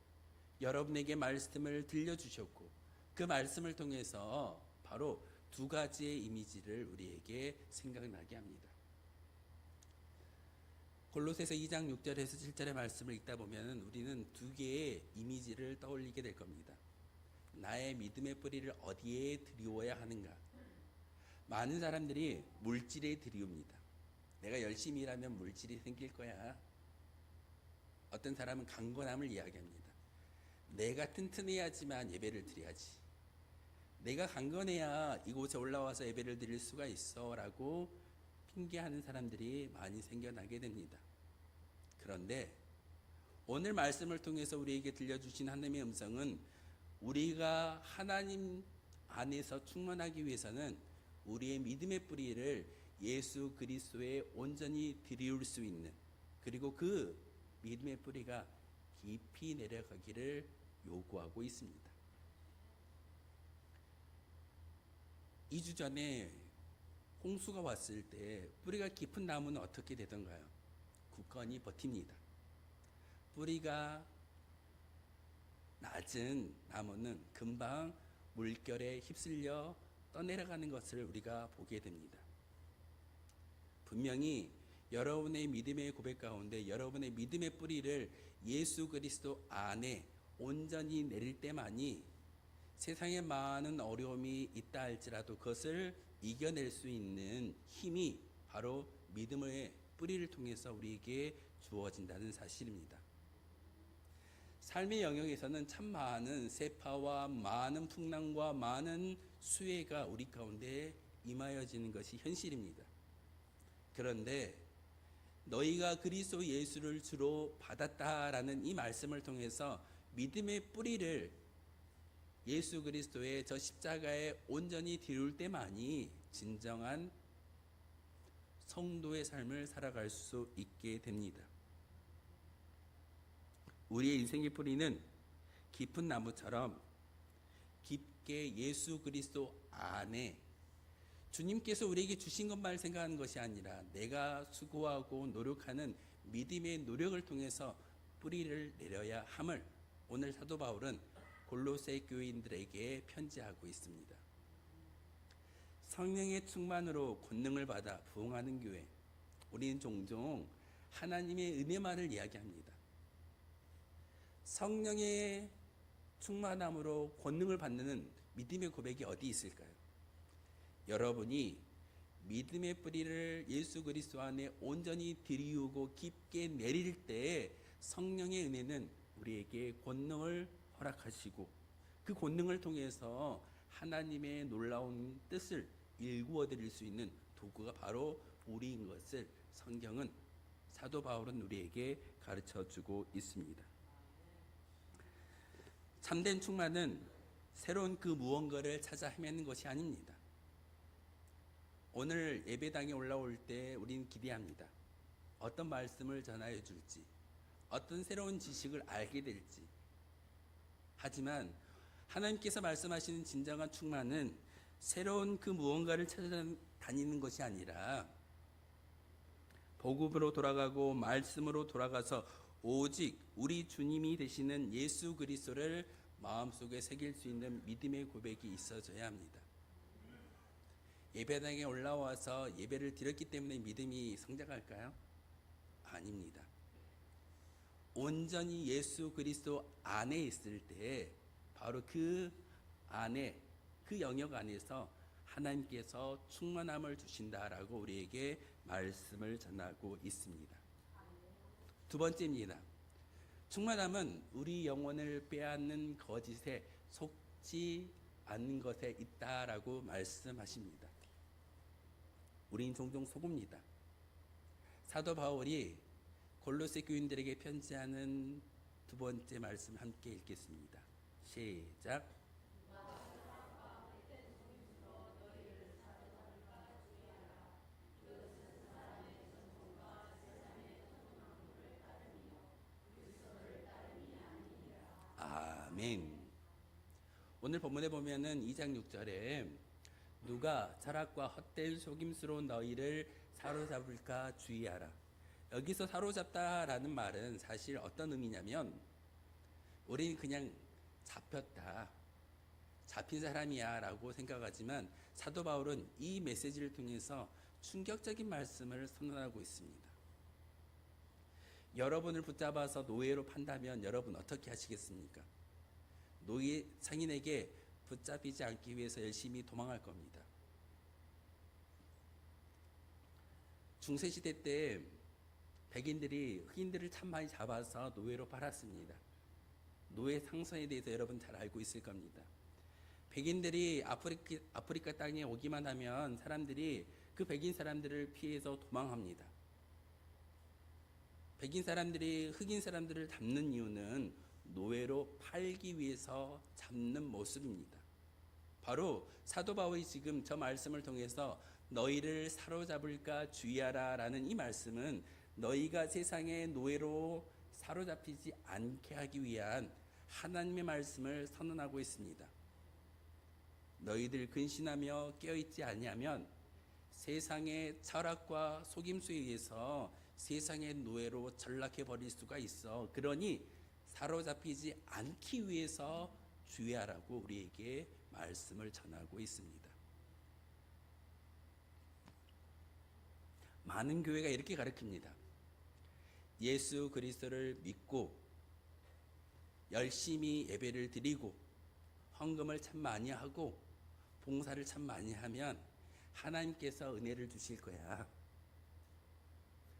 여러분에게 말씀을 들려주셨고 그 말씀을 통해서 바로 두 가지의 이미지를 우리에게 생각나게 합니다. 골로새서 2장 6절에서 7절의 말씀을 읽다 보면 우리는 두 개의 이미지를 떠올리게 될 겁니다. 나의 믿음의 뿌리를 어디에 들이워야 하는가? 많은 사람들이 물질에 들이웁니다. 내가 열심히 일하면 물질이 생길 거야. 어떤 사람은 강건함을 이야기합니다. 내가 튼튼해야지만 예배를 드려야지. 내가 강건해야 이곳에 올라와서 예배를 드릴 수가 있어 라고 핑계하는 사람들이 많이 생겨나게 됩니다. 그런데 오늘 말씀을 통해서 우리에게 들려주신 하나님의 음성은 우리가 하나님 안에서 충만하기 위해서는 우리의 믿음의 뿌리를 예수 그리스도에 온전히 들이울 수 있는, 그리고 그 믿음의 뿌리가 깊이 내려가기를 요구하고 있습니다. 2주 전에 홍수가 왔을 때 뿌리가 깊은 나무는 어떻게 되던가요? 굳건히 버팁니다. 뿌리가 낮은 나무는 금방 물결에 휩쓸려 떠내려가는 것을 우리가 보게 됩니다. 분명히 여러분의 믿음의 고백 가운데 여러분의 믿음의 뿌리를 예수 그리스도 안에 온전히 내릴 때만이 세상에 많은 어려움이 있다 할지라도 그것을 이겨낼 수 있는 힘이 바로 믿음의 뿌리를 통해서 우리에게 주어진다는 사실입니다. 삶의 영역에서는 참 많은 세파와 많은 풍랑과 많은 수해가 우리 가운데 임하여지는 것이 현실입니다. 그런데 너희가 그리스도 예수를 주로 받았다라는 이 말씀을 통해서 믿음의 뿌리를 예수 그리스도의 저 십자가에 온전히 들이울 때만이 진정한 성도의 삶을 살아갈 수 있게 됩니다. 우리의 인생의 뿌리는 깊은 나무처럼 깊게 예수 그리스도 안에 주님께서 우리에게 주신 것만 생각하는 것이 아니라 내가 수고하고 노력하는 믿음의 노력을 통해서 뿌리를 내려야 함을 오늘 사도 바울은 골로새 교인들에게 편지하고 있습니다. 성령의 충만으로 권능을 받아 부흥하는 교회. 우리는 종종 하나님의 은혜만을 이야기합니다. 성령의 충만함으로 권능을 받는 믿음의 고백이 어디 있을까요? 여러분이 믿음의 뿌리를 예수 그리스도 안에 온전히 들이우고 깊게 내릴 때 성령의 은혜는 우리에게 권능을 허락하시고 그 권능을 통해서 하나님의 놀라운 뜻을 일구어 드릴 수 있는 도구가 바로 우리인 것을 성경은 사도 바울은 우리에게 가르쳐 주고 있습니다. 참된 충만은 새로운 그 무언가를 찾아 헤매는 것이 아닙니다. 오늘 예배당에 올라올 때 우리는 기대합니다. 어떤 말씀을 전하여 줄지, 어떤 새로운 지식을 알게 될지. 하지만 하나님께서 말씀하시는 진정한 충만은 새로운 그 무언가를 찾아다니는 것이 아니라 복음으로 돌아가고 말씀으로 돌아가서 오직 우리 주님이 되시는 예수 그리스도를 마음속에 새길 수 있는 믿음의 고백이 있어져야 합니다. 예배당에 올라와서 예배를 드렸기 때문에 믿음이 성장할까요? 아닙니다. 온전히 예수 그리스도 안에 있을 때 바로 그 안에 그 영역 안에서 하나님께서 충만함을 주신다라고 우리에게 말씀을 전하고 있습니다. 두 번째입니다. 충만함은 우리 영혼을 빼앗는 거짓에 속지 않는 것에 있다라고 말씀하십니다. 우린 종종 속습니다. 사도 바울이 골로새 교인들에게 편지하는 두 번째 말씀 함께 읽겠습니다. 시작. 아멘. 오늘 본문에 보면은 2장 6절에 누가 철학과 헛된 속임수로 너희를 사로잡을까 주의하라. 여기서 사로잡다라는 말은 사실 어떤 의미냐면 우리는 그냥 잡혔다, 잡힌 사람이야 라고 생각하지만 사도 바울은 이 메시지를 통해서 충격적인 말씀을 선언하고 있습니다. 여러분을 붙잡아서 노예로 판다면 여러분 어떻게 하시겠습니까? 노예 상인에게 붙잡히지 않기 위해서 열심히 도망할 겁니다. 중세시대 때 백인들이 흑인들을 참 많이 잡아서 노예로 팔았습니다. 노예 상선에 대해서 여러분 잘 알고 있을 겁니다. 백인들이 아프리카 땅에 오기만 하면 사람들이 그 백인 사람들을 피해서 도망합니다. 백인 사람들이 흑인 사람들을 잡는 이유는 노예로 팔기 위해서 잡는 모습입니다. 바로 사도 바울이 지금 저 말씀을 통해서 너희를 사로잡을까 주의하라 라는 이 말씀은 너희가 세상의 노예로 사로잡히지 않게 하기 위한 하나님의 말씀을 선언하고 있습니다. 너희들 근신하며 깨어있지 아니하면 세상의 철학과 속임수에 의해서 세상의 노예로 전락해 버릴 수가 있어. 그러니 사로잡히지 않기 위해서 주의하라고 우리에게 말씀을 전하고 있습니다. 많은 교회가 이렇게 가르칩니다. 예수 그리스도를 믿고 열심히 예배를 드리고 헌금을 참 많이 하고 봉사를 참 많이 하면 하나님께서 은혜를 주실 거야.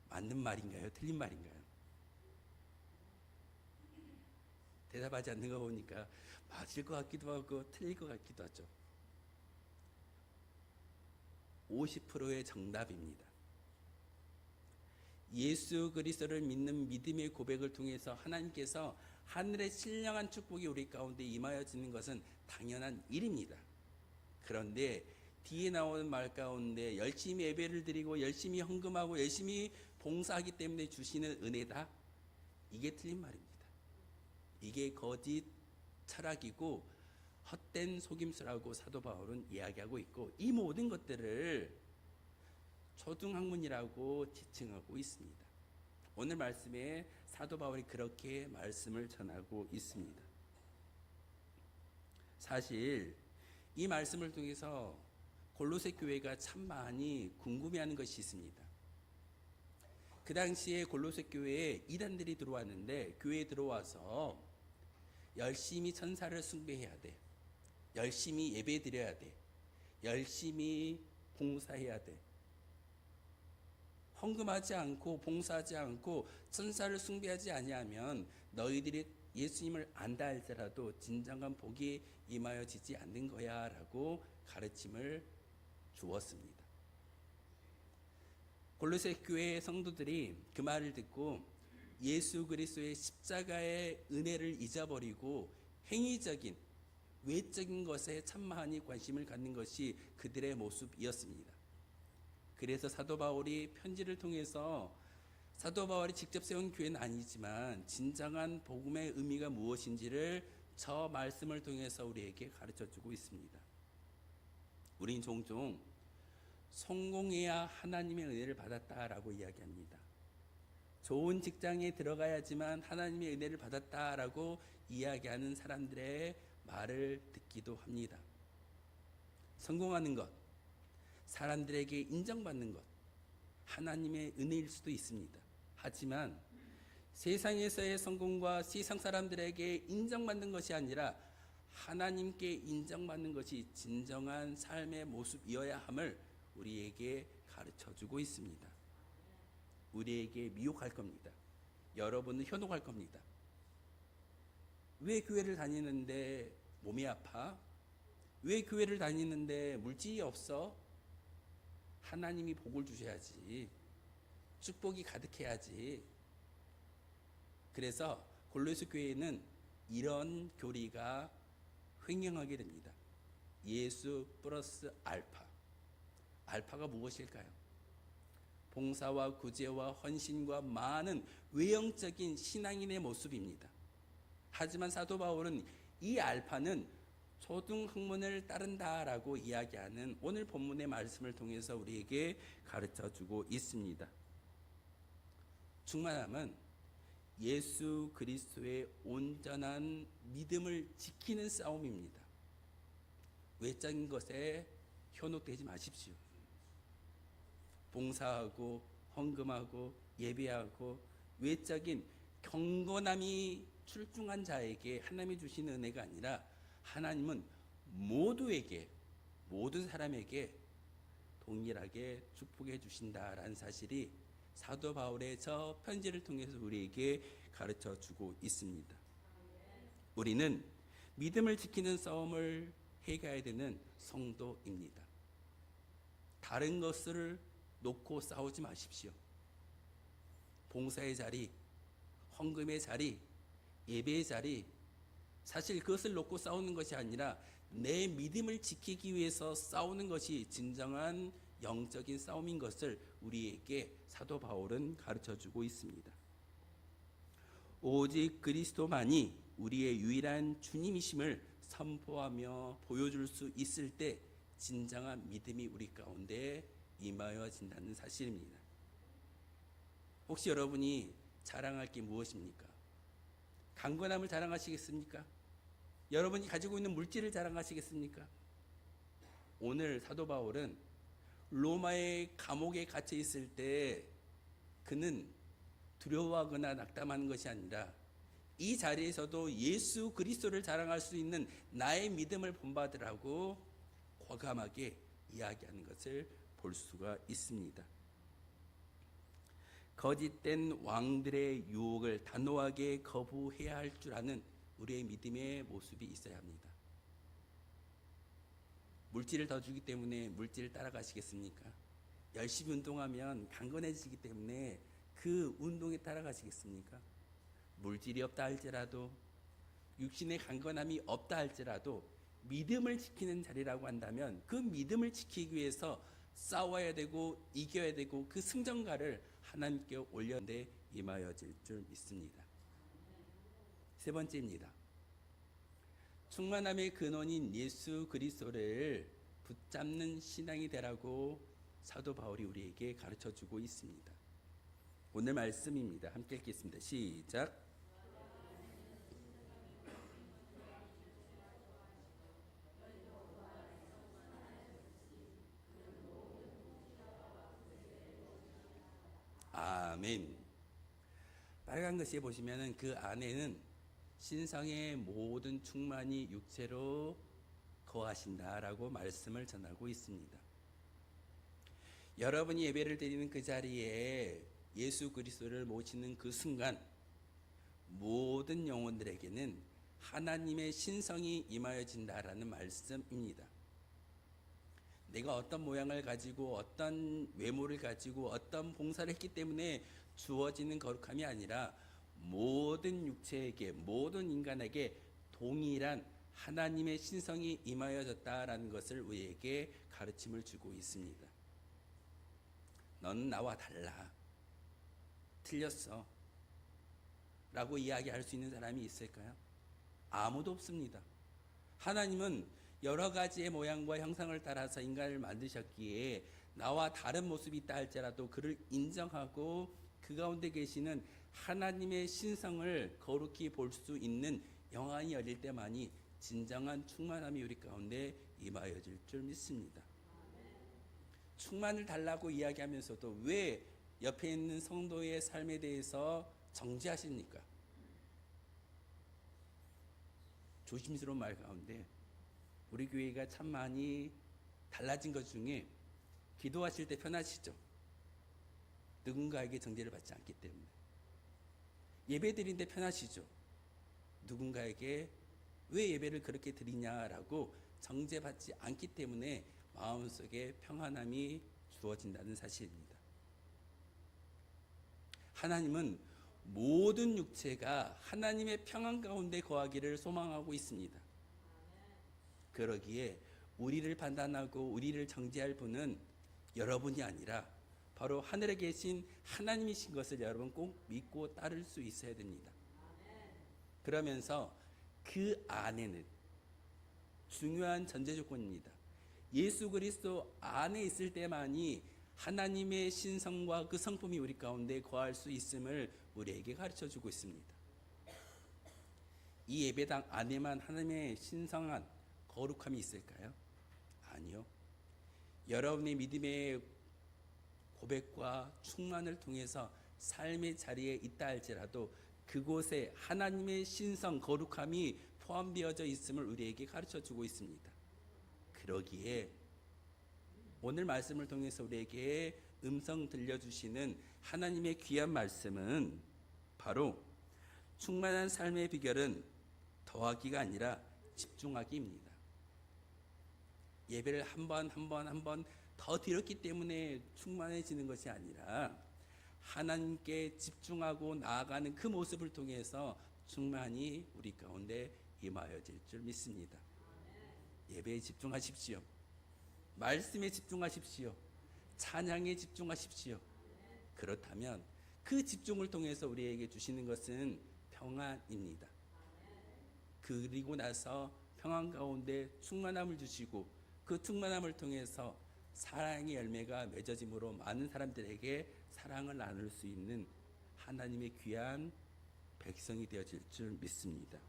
맞는 말인가요? 틀린 말인가요? 대답하지 않는 거 보니까 맞을 것 같기도 하고 틀릴 것 같기도 하죠. 50%의 정답입니다. 예수 그리스도를 믿는 믿음의 고백을 통해서 하나님께서 하늘의 신령한 축복이 우리 가운데 임하여지는 것은 당연한 일입니다. 그런데 뒤에 나오는 말 가운데 열심히 예배를 드리고 열심히 헌금하고 열심히 봉사하기 때문에 주시는 은혜다, 이게 틀린 말입니다. 이게 거짓 철학이고 헛된 속임수라고 사도 바울은 이야기하고 있고, 이 모든 것들을 초등학문이라고 지칭하고 있습니다. 오늘 말씀에 사도 바울이 그렇게 말씀을 전하고 있습니다. 사실 이 말씀을 통해서 골로새 교회가 참 많이 궁금해하는 것이 있습니다. 그 당시에 골로새 교회에 이단들이 들어왔는데 교회에 들어와서 열심히 천사를 숭배해야 돼, 열심히 예배드려야 돼, 열심히 봉사해야 돼, 헌금하지 않고 봉사하지 않고 천사를 숭배하지 아니하면 너희들이 예수님을 안다 할지라도 진정한 복이 임하여지지 않는 거야 라고 가르침을 주었습니다. 골로새 교회의 성도들이 그 말을 듣고 예수 그리스도의 십자가의 은혜를 잊어버리고 행위적인 외적인 것에 참 많이 관심을 갖는 것이 그들의 모습이었습니다. 그래서 사도 바울이 편지를 통해서 사도 바울이 직접 세운 교회는 아니지만 진정한 복음의 의미가 무엇인지를 저 말씀을 통해서 우리에게 가르쳐주고 있습니다. 우린 종종 성공해야 하나님의 은혜를 받았다라고 이야기합니다. 좋은 직장에 들어가야지만 하나님의 은혜를 받았다라고 이야기하는 사람들의 말을 듣기도 합니다. 성공하는 것, 사람들에게 인정받는 것, 하나님의 은혜일 수도 있습니다. 하지만 세상에서의 성공과 세상 사람들에게 인정받는 것이 아니라 하나님께 인정받는 것이 진정한 삶의 모습이어야 함을 우리에게 가르쳐주고 있습니다. 우리에게 미혹할 겁니다. 여러분은 현혹할 겁니다. 왜 교회를 다니는데 몸이 아파? 왜 교회를 다니는데 물질이 없어? 하나님이 복을 주셔야지, 축복이 가득해야지. 그래서 골로새 교회에는 이런 교리가 횡행하게 됩니다. 예수 플러스 알파. 알파가 무엇일까요? 봉사와 구제와 헌신과 많은 외형적인 신앙인의 모습입니다. 하지만 사도 바울은 이 알파는 초등학문을 따른다라고 이야기하는 오늘 본문의 말씀을 통해서 우리에게 가르쳐주고 있습니다. 충만함은 예수 그리스도의 온전한 믿음을 지키는 싸움입니다. 외적인 것에 현혹되지 마십시오. 봉사하고 헌금하고 예배하고 외적인 경건함이 출중한 자에게 하나님이 주시는 은혜가 아니라 하나님은 모두에게, 모든 사람에게 동일하게 축복해 주신다라는 사실이 사도 바울의 저 편지를 통해서 우리에게 가르쳐 주고 있습니다. 우리는 믿음을 지키는 싸움을 해가야 되는 성도입니다. 다른 것을 놓고 싸우지 마십시오. 봉사의 자리, 헌금의 자리, 예배의 자리, 사실 그것을 놓고 싸우는 것이 아니라 내 믿음을 지키기 위해서 싸우는 것이 진정한 영적인 싸움인 것을 우리에게 사도 바울은 가르쳐주고 있습니다. 오직 그리스도만이 우리의 유일한 주님이심을 선포하며 보여줄 수 있을 때 진정한 믿음이 우리 가운데 임하여진다는 사실입니다. 혹시 여러분이 자랑할 게 무엇입니까? 강건함을 자랑하시겠습니까? 여러분이 가지고 있는 물질을 자랑하시겠습니까? 오늘 사도 바울은 로마의 감옥에 갇혀 있을 때 그는 두려워하거나 낙담하는 것이 아니라 이 자리에서도 예수 그리스도를 자랑할 수 있는 나의 믿음을 본받으라고 과감하게 이야기하는 것을 볼 수가 있습니다. 거짓된 왕들의 유혹을 단호하게 거부해야 할 줄 아는 우리의 믿음의 모습이 있어야 합니다. 물질을 더 주기 때문에 물질을 따라가시겠습니까? 열심히 운동하면 강건해지기 때문에 그 운동에 따라가시겠습니까? 물질이 없다 할지라도 육신의 강건함이 없다 할지라도 믿음을 지키는 자리라고 한다면 그 믿음을 지키기 위해서 싸워야 되고 이겨야 되고 그 승전가를 하나님께 올려내 임하여질 줄 믿습니다. 세 번째입니다. 충만함의 근원인 예수 그리스도를 붙잡는 신앙이 되라고 사도 바울이 우리에게 가르쳐주고 있습니다. 오늘 말씀입니다. 함께 읽겠습니다. 시작. 아멘. 빨간 글씨에 보시면은 그 안에는 신성의 모든 충만이 육체로 거하신다라고 말씀을 전하고 있습니다. 여러분이 예배를 드리는 그 자리에 예수 그리스도를 모시는 그 순간 모든 영혼들에게는 하나님의 신성이 임하여진다라는 말씀입니다. 내가 어떤 모양을 가지고 어떤 외모를 가지고 어떤 봉사를 했기 때문에 주어지는 거룩함이 아니라 모든 육체에게 모든 인간에게 동일한 하나님의 신성이 임하여졌다라는 것을 우리에게 가르침을 주고 있습니다. 너는 나와 달라. 틀렸어. 라고 이야기할 수 있는 사람이 있을까요? 아무도 없습니다. 하나님은 여러 가지의 모양과 형상을 따라서 인간을 만드셨기에 나와 다른 모습이 있다 할지라도 그를 인정하고 그 가운데 계시는 하나님의 신성을 거룩히 볼 수 있는 영안이 열릴 때만이 진정한 충만함이 우리 가운데 임하여질 줄 믿습니다. 충만을 달라고 이야기하면서도 왜 옆에 있는 성도의 삶에 대해서 정죄하십니까? 조심스러운 말 가운데 우리 교회가 참 많이 달라진 것 중에 기도하실 때 편하시죠? 누군가에게 정죄를 받지 않기 때문에. 예배 드리는데 편하시죠? 누군가에게 왜 예배를 그렇게 드리냐라고 정죄받지 않기 때문에 마음속에 평안함이 주어진다는 사실입니다. 하나님은 모든 육체가 하나님의 평안 가운데 거하기를 소망하고 있습니다. 그러기에 우리를 판단하고 우리를 정죄할 분은 여러분이 아니라 바로 하늘에 계신 하나님이신 것을 여러분 꼭 믿고 따를 수 있어야 됩니다. 그러면서 그 안에는 중요한 전제 조건입니다. 예수 그리스도 안에 있을 때만이 하나님의 신성과 그 성품이 우리 가운데 거할 수 있음을 우리에게 가르쳐 주고 있습니다. 이 예배당 안에만 하나님의 신성한 거룩함이 있을까요? 아니요. 여러분의 믿음의 고백과 충만을 통해서 삶의 자리에 있다 할지라도 그곳에 하나님의 신성 거룩함이 포함되어져 있음을 우리에게 가르쳐 주고 있습니다. 그러기에 오늘 말씀을 통해서 우리에게 음성 들려주시는 하나님의 귀한 말씀은 바로 충만한 삶의 비결은 더하기가 아니라 집중하기입니다. 예배를 한 번 더 드렸기 때문에 충만해지는 것이 아니라 하나님께 집중하고 나아가는 그 모습을 통해서 충만히 우리 가운데 임하여질 줄 믿습니다. 예배에 집중하십시오. 말씀에 집중하십시오. 찬양에 집중하십시오. 그렇다면 그 집중을 통해서 우리에게 주시는 것은 평안입니다. 그리고 나서 평안 가운데 충만함을 주시고 그 충만함을 통해서 사랑의 열매가 맺어짐으로 많은 사람들에게 사랑을 나눌 수 있는 하나님의 귀한 백성이 되어질 줄 믿습니다.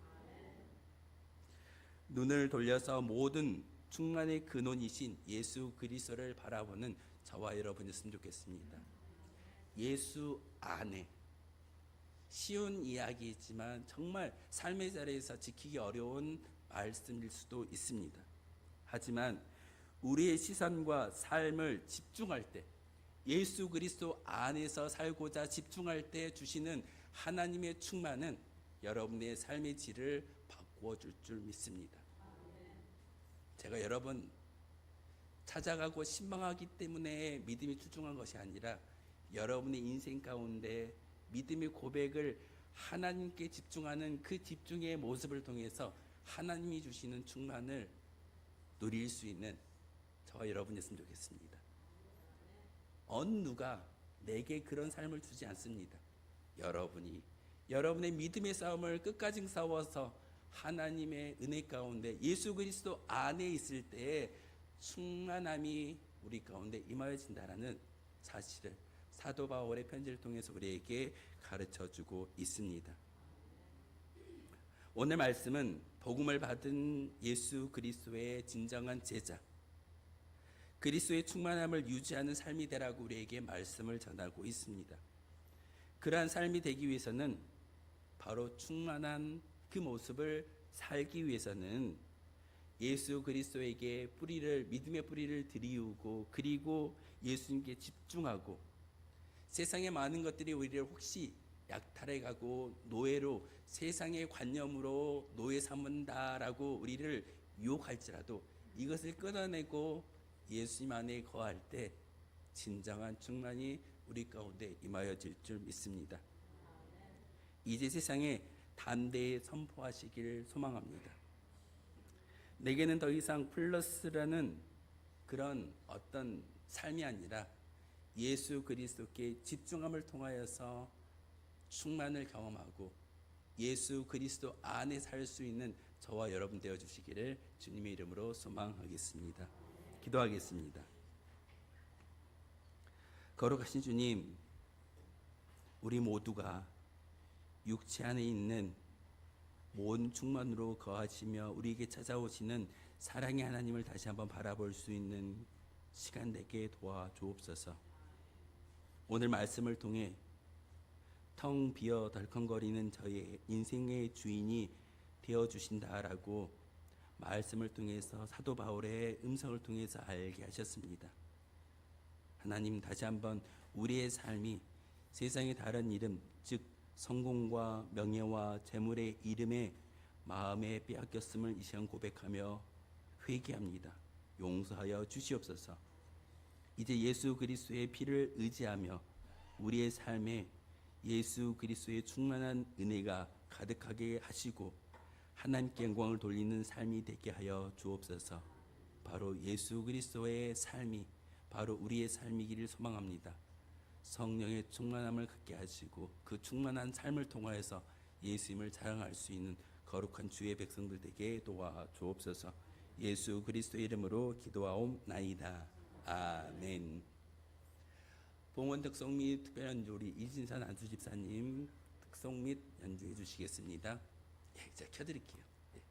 눈을 돌려서 모든 충만의 근원이신 예수 그리스도를 바라보는 저와 여러분이었으면 좋겠습니다. 예수 안에 쉬운 이야기이지만 정말 삶의 자리에서 지키기 어려운 말씀일 수도 있습니다. 하지만 우리의 시선과 삶을 집중할 때 예수 그리스도 안에서 살고자 집중할 때 주시는 하나님의 충만은 여러분의 삶의 질을 바꾸어 줄 줄 믿습니다. 제가 여러분 찾아가고 신방하기 때문에 믿음이 출중한 것이 아니라 여러분의 인생 가운데 믿음의 고백을 하나님께 집중하는 그 집중의 모습을 통해서 하나님이 주시는 충만을 누릴 수 있는 저와 여러분이었으면 좋겠습니다. 어느 누가 내게 그런 삶을 주지 않습니다. 여러분이 여러분의 믿음의 싸움을 끝까지 싸워서 하나님의 은혜 가운데 예수 그리스도 안에 있을 때에 충만함이 우리 가운데 임하여진다라는 사실을 사도 바울의 편지를 통해서 우리에게 가르쳐주고 있습니다. 오늘 말씀은 복음을 받은 예수 그리스도의 진정한 제자, 그리스도의 충만함을 유지하는 삶이 되라고 우리에게 말씀을 전하고 있습니다. 그러한 삶이 되기 위해서는 바로 충만한 그 모습을 살기 위해서는 예수 그리스도에게 믿음의 뿌리를 들이우고 그리고 예수님께 집중하고 세상의 많은 것들이 우리를 혹시 약탈해가고 노예로 세상의 관념으로 노예 삼는다라고 우리를 유혹할지라도 이것을 끊어내고 예수님 안에 거할 때 진정한 충만이 우리 가운데 임하여질 줄 믿습니다. 이제 세상에 담대히 선포하시길 소망합니다. 내게는 더 이상 플러스라는 그런 어떤 삶이 아니라 예수 그리스도께 집중함을 통하여서 충만을 경험하고 예수 그리스도 안에 살 수 있는 저와 여러분 되어 주시기를 주님의 이름으로 소망하겠습니다. 기도하겠습니다. 거룩하신 주님, 우리 모두가 육체 안에 있는 모든 충만으로 거하시며 우리에게 찾아오시는 사랑의 하나님을 다시 한번 바라볼 수 있는 시간 되게 도와주옵소서. 오늘 말씀을 통해 텅 비어 덜컹거리는 저의 인생의 주인이 되어주신다라고 말씀을 통해서 사도 바울의 음성을 통해서 알게 하셨습니다. 하나님, 다시 한번 우리의 삶이 세상의 다른 이름, 즉 성공과 명예와 재물의 이름에 마음에 빼앗겼음을 이 시간 고백하며 회개합니다. 용서하여 주시옵소서. 이제 예수 그리스도의 피를 의지하며 우리의 삶에 예수 그리스도의 충만한 은혜가 가득하게 하시고 하나님께 영광을 돌리는 삶이 되게 하여 주옵소서. 바로 예수 그리스도의 삶이 바로 우리의 삶이기를 소망합니다. 성령의 충만함을 갖게 하시고 그 충만한 삶을 통하여서 예수님을 자랑할 수 있는 거룩한 주의 백성들 되게 도와 주옵소서. 예수 그리스도 이름으로 기도하옵나이다. 아멘. 봉헌 특송 및 특별 연주 우리 이진선 안수 집사님 특송 및 연주해 주시겠습니다. 예, 제가 켜드릴게요. 예.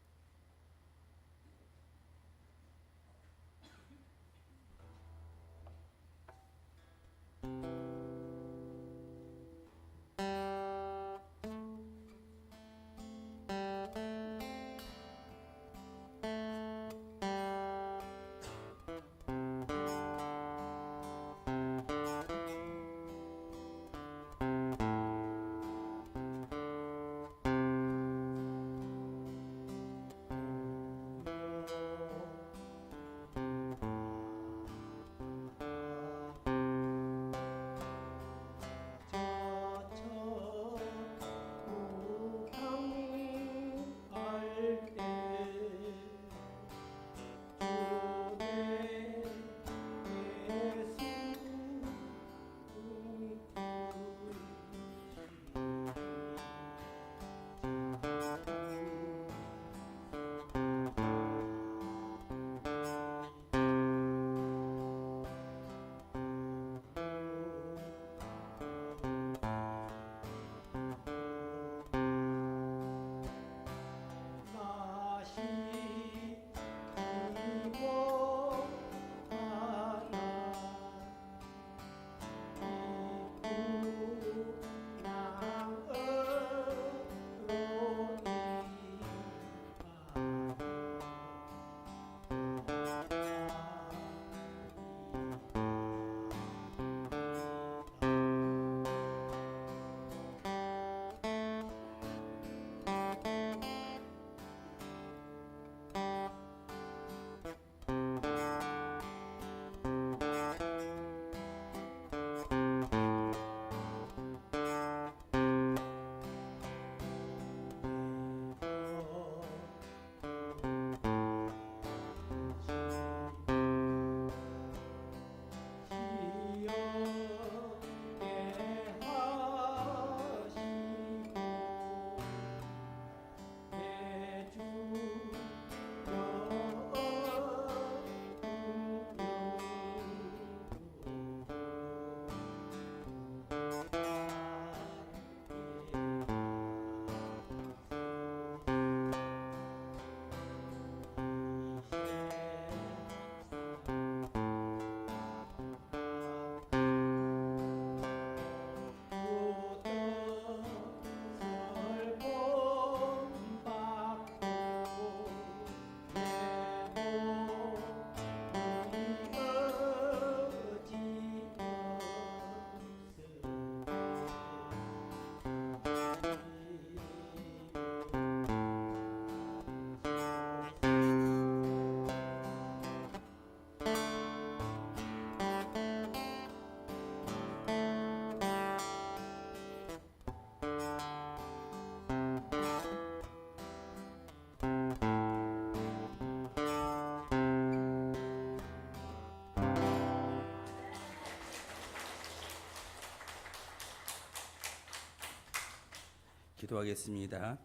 기도하겠습니다.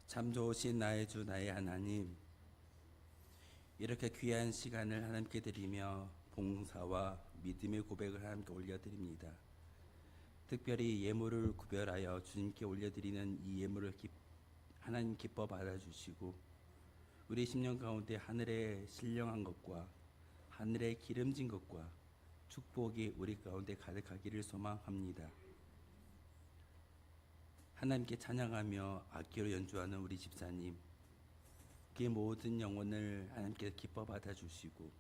참 좋으신 나의 주 나의 하나님, 이렇게 귀한 시간을 하나님께 드리며 봉사와 믿음의 고백을 하나님께 올려드립니다. 특별히 예물을 구별하여 주님께 올려드리는 이 예물을 하나님 기뻐 받아주시고 우리 심령 가운데 하늘의 신령한 것과 하늘의 기름진 것과 축복이 우리 가운데 가득하기를 소망합니다. 하나님께 찬양하며 악기로 연주하는 우리 집사님, 그의 모든 영혼을 하나님께 기뻐 받아주시고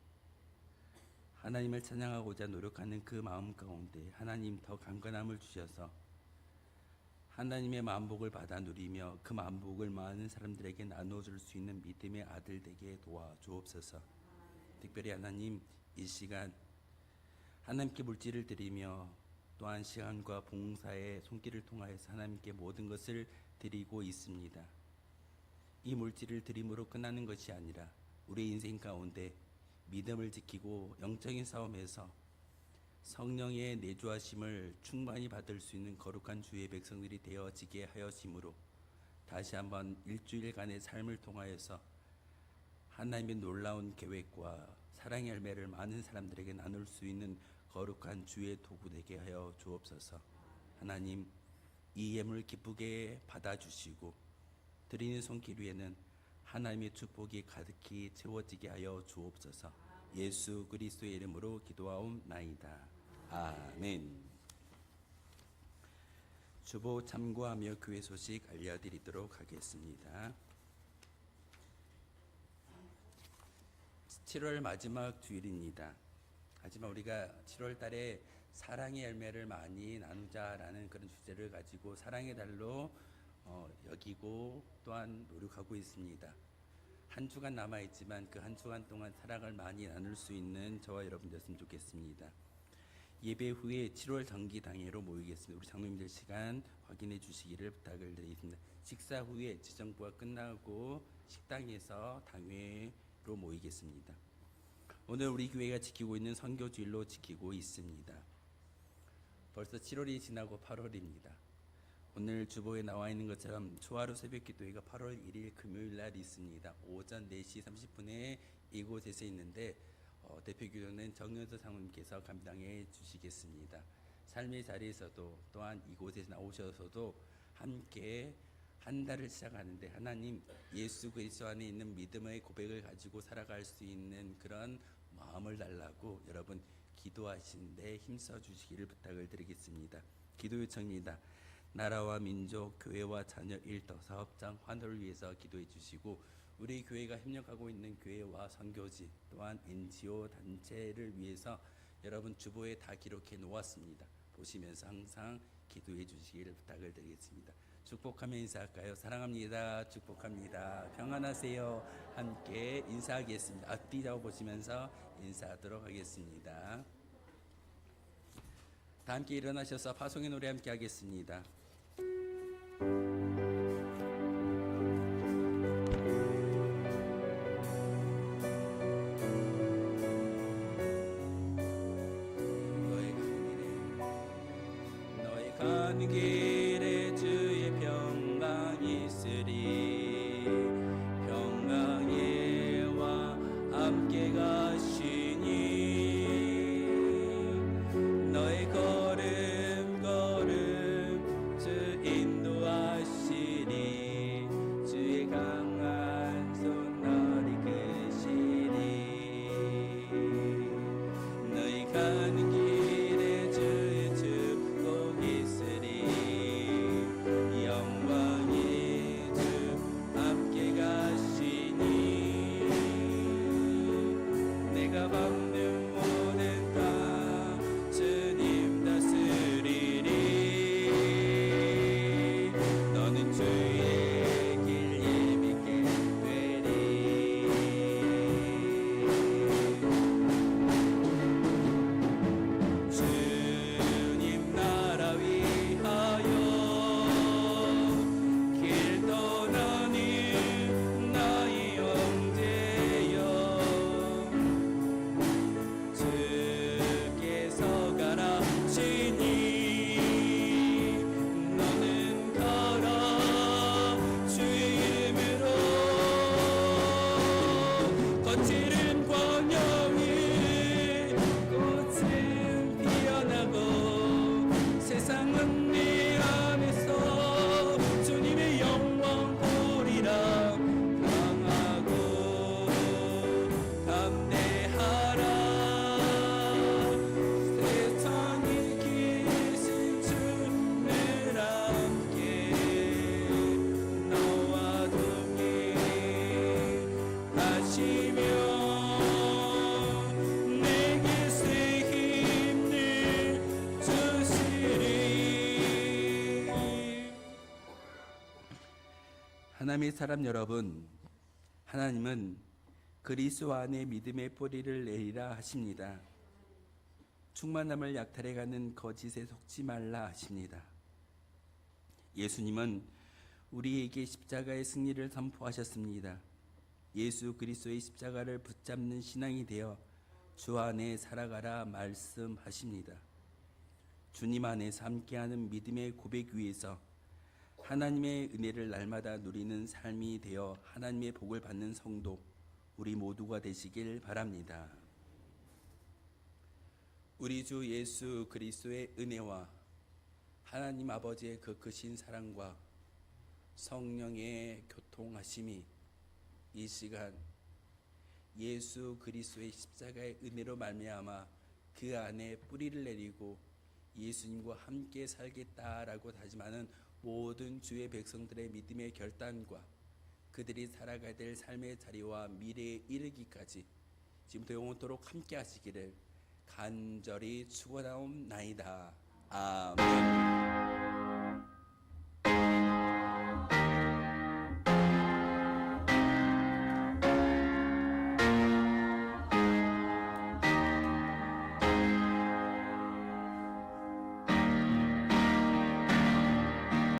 하나님을 찬양하고자 노력하는 그 마음 가운데 하나님 더 강건함을 주셔서 하나님의 만복을 받아 누리며 그 만복을 많은 사람들에게 나눠줄 수 있는 믿음의 아들 되게 도와주옵소서. 특별히 하나님, 이 시간 하나님께 물질을 드리며 또한 시간과 봉사의 손길을 통하여서 하나님께 모든 것을 드리고 있습니다. 이 물질을 드림으로 끝나는 것이 아니라 우리 인생 가운데 믿음을 지키고 영적인 싸움에서 성령의 내주하심을 충만히 받을 수 있는 거룩한 주의 백성들이 되어지게 하여심으로 다시 한번 일주일간의 삶을 통하여서 하나님의 놀라운 계획과 사랑의 열매를 많은 사람들에게 나눌 수 있는 거룩한 주의 도구 되게 하여 주옵소서. 하나님, 이 예물 기쁘게 받아주시고 드리는 손길 위에는 하나님의 축복이 가득히 채워지게 하여 주옵소서. 예수 그리스도의 이름으로 기도하옵나이다. 아멘. 주보 참고하며 교회 소식 알려드리도록 하겠습니다. 7월 마지막 주일입니다. 하지만 우리가 7월 달에 사랑의 열매를 많이 나누자라는 그런 주제를 가지고 사랑의 달로 여기고 또한 노력하고 있습니다. 한 주간 남아있지만 그 한 주간 동안 사랑을 많이 나눌 수 있는 저와 여러분 되었으면 좋겠습니다. 예배 후에 7월 정기당회로 모이겠습니다. 우리 장로님들 시간 확인해 주시기를 부탁을 드리겠습니다. 식사 후에 지정부가 끝나고 식당에서 당회로 모이겠습니다. 오늘 우리 교회가 지키고 있는 선교주일로 지키고 있습니다. 벌써 7월이 지나고 8월입니다. 오늘 주보에 나와 있는 것처럼 초하루 새벽기도회가 8월 1일 금요일 날 있습니다. 오전 4시 30분에 이곳에서 있는데 대표기도는 정현서 장로님께서 감당해 주시겠습니다. 삶의 자리에서도 또한 이곳에 나오셔서도 함께 한 달을 시작하는데 하나님 예수 그리스도 안에 있는 믿음의 고백을 가지고 살아갈 수 있는 그런 마음을 달라고 여러분 기도하시는데 힘써 주시기를 부탁을 드리겠습니다. 기도 요청입니다. 나라와 민족, 교회와 자녀 일터 사업장 환호를 위해서 기도해 주시고 우리 교회가 협력하고 있는 교회와 선교지 또한 NGO 단체를 위해서 여러분 주보에 다 기록해 놓았습니다. 보시면서 항상 기도해 주시기를 부탁을 드리겠습니다. 축복하며 인사할까요? 사랑합니다. 축복합니다. 평안하세요. 함께 인사하겠습니다. 앞뒤 좌우 보시면서 인사하도록 하겠습니다. 다 함께 일어나셔서 파송의 노래 함께 하겠습니다. 너의 가는 길에 주의 평강이 있으리. 평강예와 함께 가시니 너의 걸음 걸음 주 인도하시리. 주의 강한 손 너리 크시리. 너희 가는 길에 주의 축복 있으리. 영광의 주 함께 가시니 내가 밟는 모든 땅 주님 다스리리. 너는 주의 길 예비게 되리. 주님 나라 위하여 길 떠나는 나의 형제여 주께서 가라 하시니 너는 가라 주의 이름으로. 거칠은 광야 위 꽃은 피어나고 세상은 네 안에서 주님의 영광 보리라. 강하고 담대하라. 세상에 계신 주늘 함께 너와 동행 하시며 내게 새 힘을 주시리. 하나님의 사람 여러분, 하나님은 그리스도 안에 믿음의 뿌리를 내리라 하십니다. 충만함을 약탈해가는 거짓에 속지 말라 하십니다. 예수님은 우리에게 십자가의 승리를 선포하셨습니다. 예수 그리스도의 십자가를 붙잡는 신앙이 되어 주 안에 살아가라 말씀하십니다. 주님 안에서 함께하는 믿음의 고백 위에서 하나님의 은혜를 날마다 누리는 삶이 되어 하나님의 복을 받는 성도 우리 모두가 되시길 바랍니다. 우리 주 예수 그리스도의 은혜와 하나님 아버지의 그 크신 사랑과 성령의 교통하심이 이 시간 예수 그리스도의 십자가의 은혜로 말미암아 그 안에 뿌리를 내리고 예수님과 함께 살겠다라고 다짐하는 모든 주의 백성들의 믿음의 결단과 그들이 살아가야 될 삶의 자리와 미래에 이르기까지 지금부터 영원토록 함께 하시기를 간절히 축원하옵나이다. 아멘.